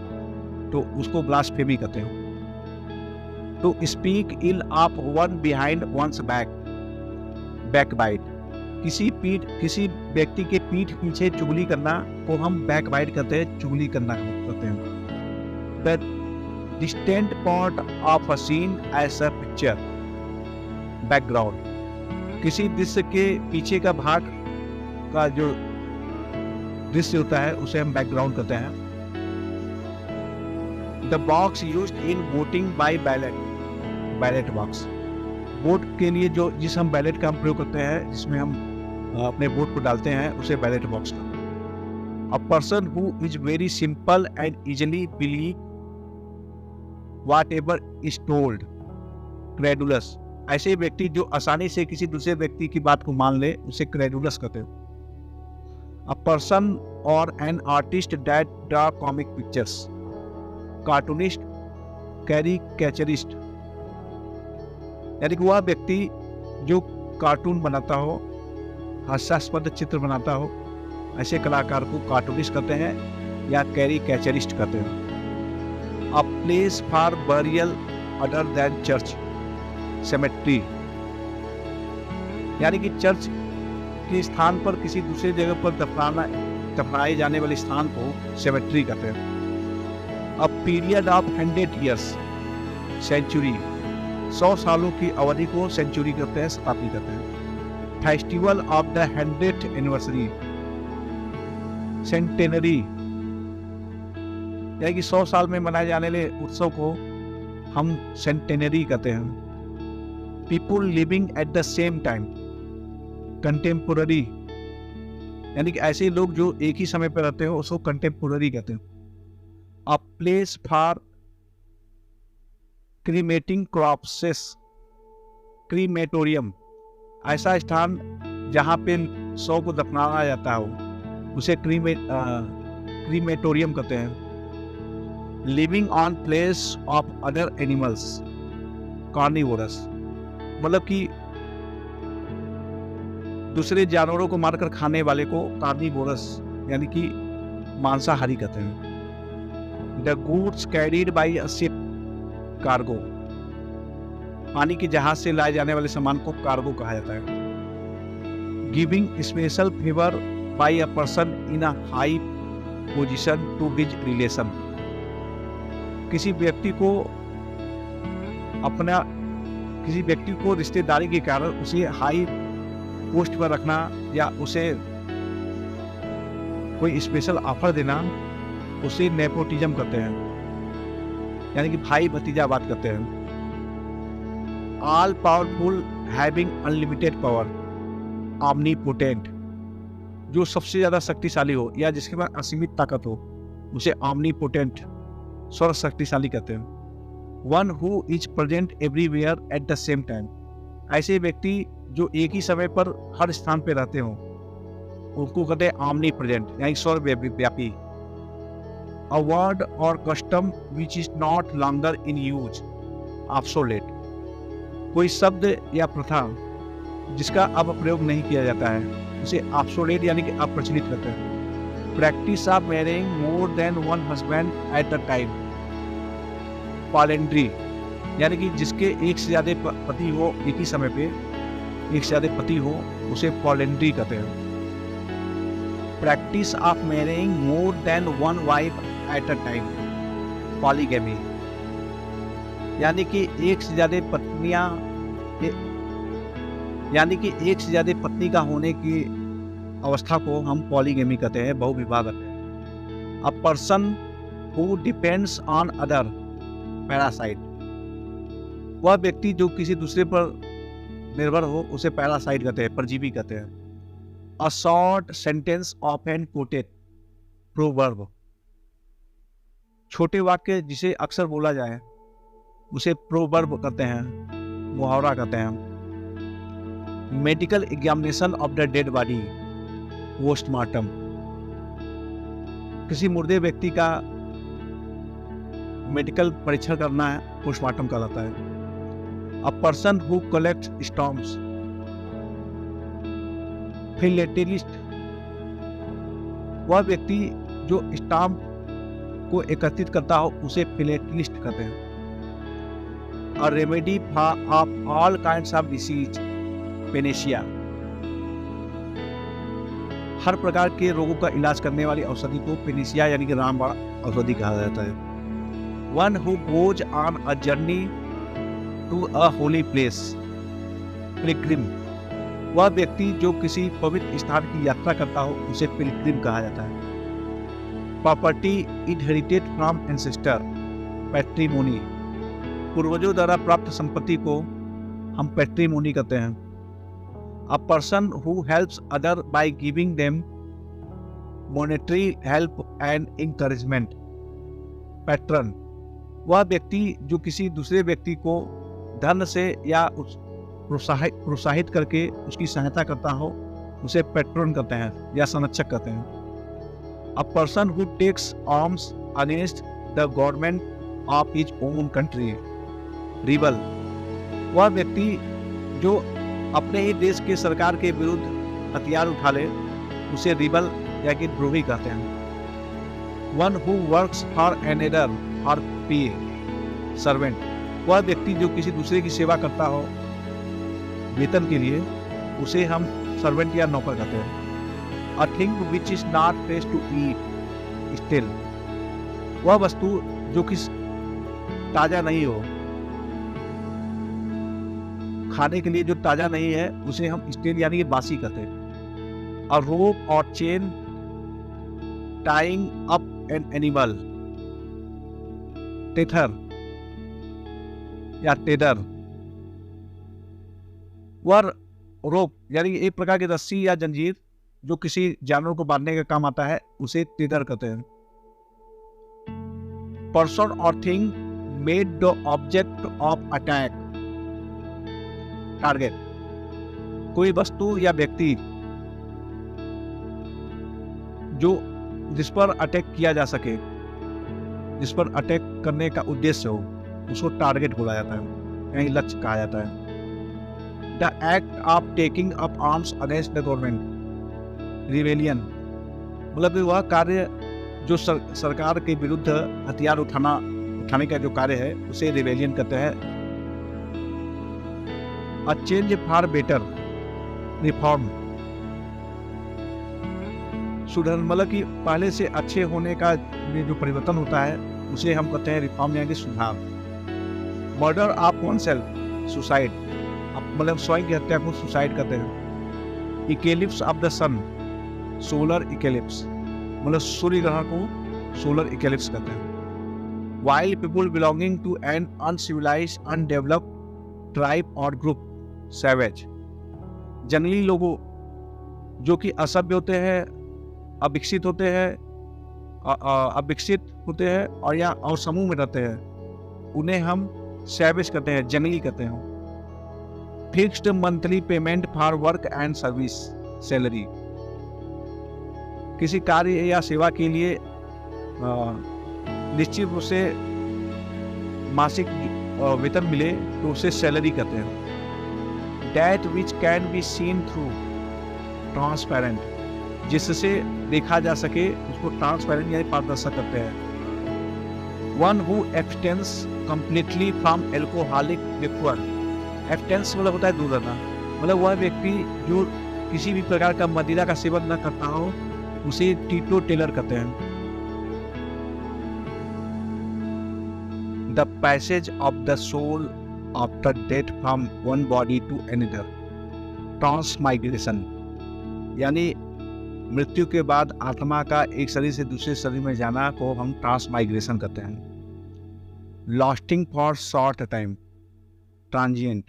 तो उसको ब्लास्फेमी कहते हैं। To speak ill of one behind one's back, backbite. किसी व्यक्ति के पीठ पीछे चुगली करना को हम बैकबाइट कहते हैं, चुगली करना कहते हैं। The distant part of a scene as a picture, background. किसी दृश्य के पीछे का भाग का जो दृश्य होता है उसे हम बैकग्राउंड कहते हैं। The box used in voting by ballot, ballot box. Vote के लिए जो जिस हम बैलेट का हम प्रयोग करते हैं, जिसमें हम अपने वोट को डालते हैं, उसे बैलेट बॉक्स कहते हैं। A person who is very simple and easily believe whatever is told, credulous. ऐसे व्यक्ति जो आसानी से किसी दूसरे व्यक्ति की बात को मान ले, उसे क्रेडुलस कहते हैं। अ पर्सन और an artist that draw comic pictures, cartoonist, caricaturist. यानी कि वह व्यक्ति जो कार्टून बनाता हो, हास्यास्पद चित्र बनाता हो, ऐसे कलाकार को कार्टूनिस्ट कहते हैं या कैरिकेचरिस्ट कहते हैं। A place for burial other than church, cemetery. यानी कि चर्च के स्थान पर किसी दूसरे जगह पर दफनाए जाने वाले स्थान को सेमेट्री कहते हैं। A period of 100 years, century, 100 सालों की अवधि को सेंचुरी कहते हैं, शताब्दी कहते हैं। Festival of the 100th anniversary, centenary, यानी कि 100 साल में मनाए जाने वाले उत्सव को हम सेंटेनरी कहते हैं। People living at the same time, contemporary, यानी कि ऐसे लोग जो एक ही समय पर रहते हो उसको कंटेम्पोररी कहते हैं। अ प्लेस फॉर क्रीमेटिंग क्रॉप्सेस, क्रीमेटोरियम, ऐसा स्थान जहाँ पे शव को दफनाया जाता हो उसे क्रीमेटोरियम कहते हैं। Living on place of other animals, carnivorous, मतलब कि दूसरे जानवरों को मारकर खाने वाले को कार्निवोरस यानी कि मांसाहारी कहते हैं। The goods carried by a ship, cargo, पानी के जहाज से लाए जाने वाले सामान को कार्गो कहा जाता है। Giving special favour by a person in a high position to his relation, किसी व्यक्ति को रिश्तेदारी के कारण उसे हाई पोस्ट पर रखना या उसे कोई स्पेशल ऑफर देना, उसे नेपोटिज्म कहते हैं, यानी कि भाई भतीजा बात करते हैं। All powerful having unlimited power, omnipotent, जो सबसे ज्यादा शक्तिशाली हो या जिसके पास असीमित ताकत हो उसे ऑमनीपोटेंट, सर्व शक्तिशाली कहते हैं। One who is present everywhere at the same time, ऐसे व्यक्ति जो एक ही समय पर हर स्थान पर रहते हो उनको कहते हैं ऑमनी प्रेजेंट, यानी सर्वव्यापी। अ वर्ड और custom which is not longer in use, obsolete, कोई शब्द या प्रथा जिसका अब प्रयोग नहीं किया जाता है उसे ऑब्सोलेट यानी कि अप्रचलित कहते हैं। Practice of marrying more than one husband at the time, polyandry, यानी कि जिसके एक से ज्यादा पति हो, एक ही समय पे एक से ज्यादा पति हो उसे पॉलिएंड्री कहते हैं। Practice of marrying more than one wife eight a time, polygamy, यानी कि एक से ज्यादा पत्नी का होने की अवस्था को हम पॉलीगैमी कहते हैं, बहुविवाह कहते हैं। A person who depends on other, parasite, वह व्यक्ति जो किसी दूसरे पर निर्भर हो उसे पैरासाइट कहते हैं, परजीवी कहते हैं। A short sentence often coated, proverb, छोटे वाक्य जिसे अक्सर बोला जाए उसे प्रोवर्ब कहते हैं, मुहावरा कहते हैं। Medical examination of the dead body, postmortem, किसी मुर्दे व्यक्ति का मेडिकल परीक्षण करना है, पोस्टमार्टम कहलाता है। A person who collects stamps, philatelist, वह व्यक्ति जो स्टाम्प को एकत्रित करता हो उसे फिलेटेलिस्ट कहते हैं। A remedy of all kinds of disease, panacea, हर प्रकार के रोगों का इलाज करने वाली औषधि को पेनेशिया यानी कि रामबाण औषधि कहा जाता है। One who goes on a journey to a holy place, pilgrim, वह व्यक्ति जो किसी पवित्र स्थान की यात्रा करता हो उसे पिलग्रिम कहा जाता है। Property inherited from ancestor, patrimony, पूर्वजों द्वारा प्राप्त संपत्ति को हम पैट्रिमोनी कहते हैं। A person who helps other by giving them monetary help and encouragement, patron, वह व्यक्ति जो किसी दूसरे व्यक्ति को धन से या प्रोत्साहित करके उसकी सहायता करता हो उसे पैट्रन कहते हैं या संरक्षक कहते हैं। A person who takes arms against the government of his own country, rebel, वह व्यक्ति जो अपने ही देश के सरकार के विरुद्ध हथियार उठा ले उसे रिबल या कि द्रोही कहते हैं। One who works for another for पे, सर्वेंट, वह व्यक्ति जो किसी दूसरे की सेवा करता हो वेतन के लिए उसे हम सर्वेंट या नौकर कहते हैं। A thing which is not fresh to eat stale, वह वस्तु जो कि ताजा नहीं हो, खाने के लिए जो ताजा नहीं है उसे हम स्टिल यानी कि बासी कहते हैं। अ रोप और chain tying up an animal, tether या टेडर, वह रोप यानी एक प्रकार की रस्सी या जंजीर जो किसी जानवर को बांधने का काम आता है उसे टेडर कहते हैं। पर्सन और thing made the object of attack, target, कोई वस्तु या व्यक्ति जो जिस पर अटैक किया जा सके, जिस पर अटैक करने का उद्देश्य हो, उसको टारगेट बोला जाता है, यही लक्ष्य कहा जाता है। The act of taking up arms against the government, rebellion, मतलब वह कार्य जो सरकार के विरुद्ध हथियार उठाने का जो कार्य है उसे रिवेलियन कहते हैं। A change for better, reform, सुधार, मतलब कि पहले से अच्छे होने का जो परिवर्तन होता है उसे हम कहते हैं रिफॉर्म यानी सुधार। Murder of oneself, suicide, मतलब स्वयं की हत्या को सुसाइड कहते हैं। Eclipse of the sun, solar eclipse, मतलब सूर्य ग्रहण को सोलर इक्लिप्स कहते हैं। Wild people belonging to an uncivilised undeveloped tribe और ग्रुप, सैवेज, जंगली लोगों जो कि असभ्य होते हैं, अविकसित होते हैं और या और समूह में रहते हैं, उन्हें हम सैवेज कहते हैं, जंगली कहते हैं। Fixed monthly payment for work and service, salary, किसी कार्य या सेवा के लिए निश्चित रूप से मासिक वेतन मिले तो उसे सैलरी कहते हैं। That which can be seen through, transparent, जिससे देखा जा सके उसको ट्रांसपेरेंट यानी पारदर्शक कहते हैं। One who abstains completely from alcoholic liquor, abstains मतलब होता है दूर रहना, मतलब वह व्यक्ति जो किसी भी प्रकार का मदिरा का सेवन न करता हो उसे टीटो टेलर कहते हैं। The passage of the soul after death from one body to another, transmigration, यानी मृत्यु के बाद आत्मा का एक शरीर से दूसरे शरीर में जाना को हम ट्रांसमाइग्रेशन कहते हैं। Lasting for short time, transient,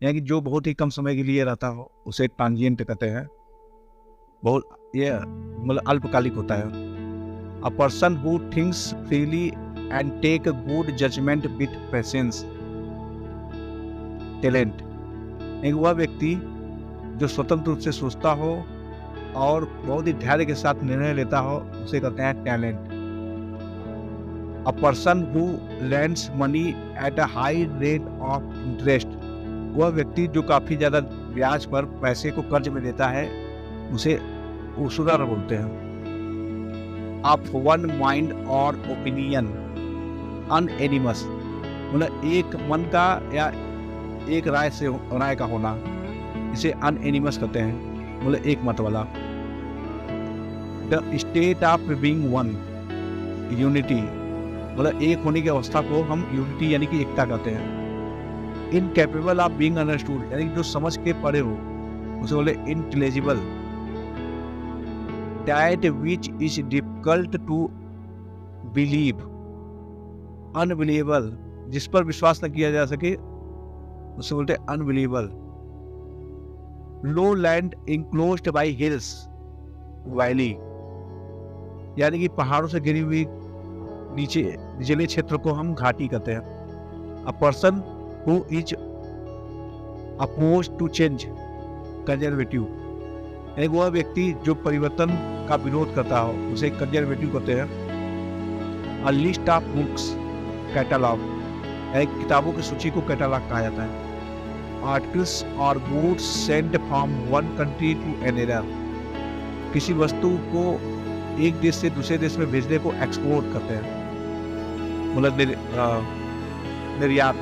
यानी कि जो बहुत ही कम समय के लिए रहता हो उसे ट्रांजिएंट कहते हैं, बहुत ये मतलब अल्पकालिक होता है। A person who thinks freely and take good judgement with patience, talent, एक वह व्यक्ति जो स्वतंत्र रूप से सोचता हो और बहुत ही धैर्य के साथ निर्णय लेता हो उसे कहते हैं talent. A person who lends money at a high rate of interest, वह व्यक्ति जो काफी ज्यादा ब्याज पर पैसे को कर्ज में देता है उसे उसूरर बोलते हैं। ऑफ वन माइंड और ओपिनियन, अनएनिमस, मतलब एक मन का या एक राय का होना, इसे अनएनिमस कहते हैं, मतलब एक मत वाला। The state of being one, unity, मतलब एक होने की अवस्था को हम यूनिटी यानी कि एकता कहते हैं। इनकेपेबल ऑफ बीइंग अंडरस्टूड, यानी जो समझ के परे हो उसे बोले intelligible. That which is difficult to believe, unbelievable, जिस पर विश्वास न किया जा सके उसे बोलते unbelievable. Low land enclosed by hills, valley, यानी कि पहाड़ों से घिरी हुई निचले क्षेत्र को हम घाटी कहते हैं। A person who is opposed to change, conservative, एक वह व्यक्ति जो परिवर्तन का विरोध करता हो उसे कंजर्वेटिव कहते हैं। A list of books, catalogue, एक किताबों की सूची को कैटलॉग कहा जाता है। आर्टिकल्स और goods sent from one country to another, किसी वस्तु को एक देश से दूसरे देश में भेजने को एक्सपोर्ट करते हैं, मतलब निर्यात।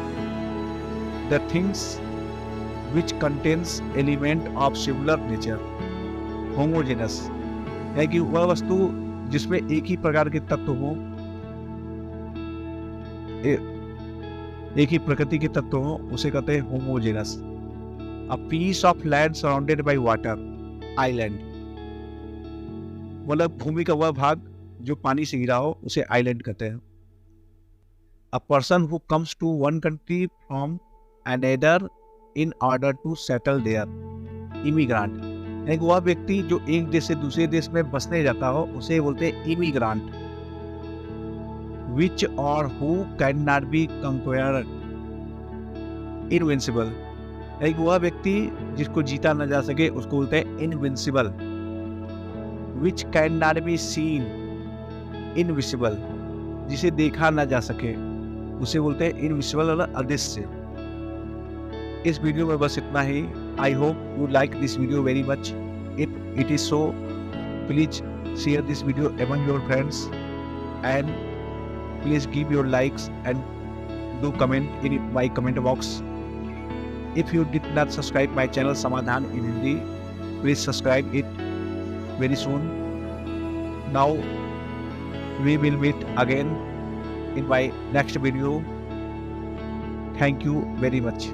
The things which contains element of similar nature. Homogeneous है कि वह वस्तु जिसमें एक ही प्रकार के तत्व हो, एक ही प्रकृति के तत्व हो, उसे कहते हैं homogeneous. A piece of land surrounded by water, island. मतलब भूमि का वह भाग जो पानी से घिरा हो उसे आइलैंड कहते हैं. A person who comes to one country from another in order to settle there, immigrant. एक वह व्यक्ति जो एक देश से दूसरे देश में बसने जाता हो उसे बोलते हैं इमिग्रांट. Which or who cannot be conquered, invincible. एक वह व्यक्ति जिसको जीता न जा सके उसको बोलते हैं invincible. Which cannot be seen, invisible. जिसे देखा न जा सके उसे बोलते हैं इनविजिबल और अदृश्य. इस वीडियो में बस इतना ही. I hope you like this video very much. If it is so, please share this video among your friends and please give your likes and do comment in my comment box. If you did not subscribe my channel Samadhan in Hindi, please subscribe it very soon. Now we will meet again in my next video. Thank you very much.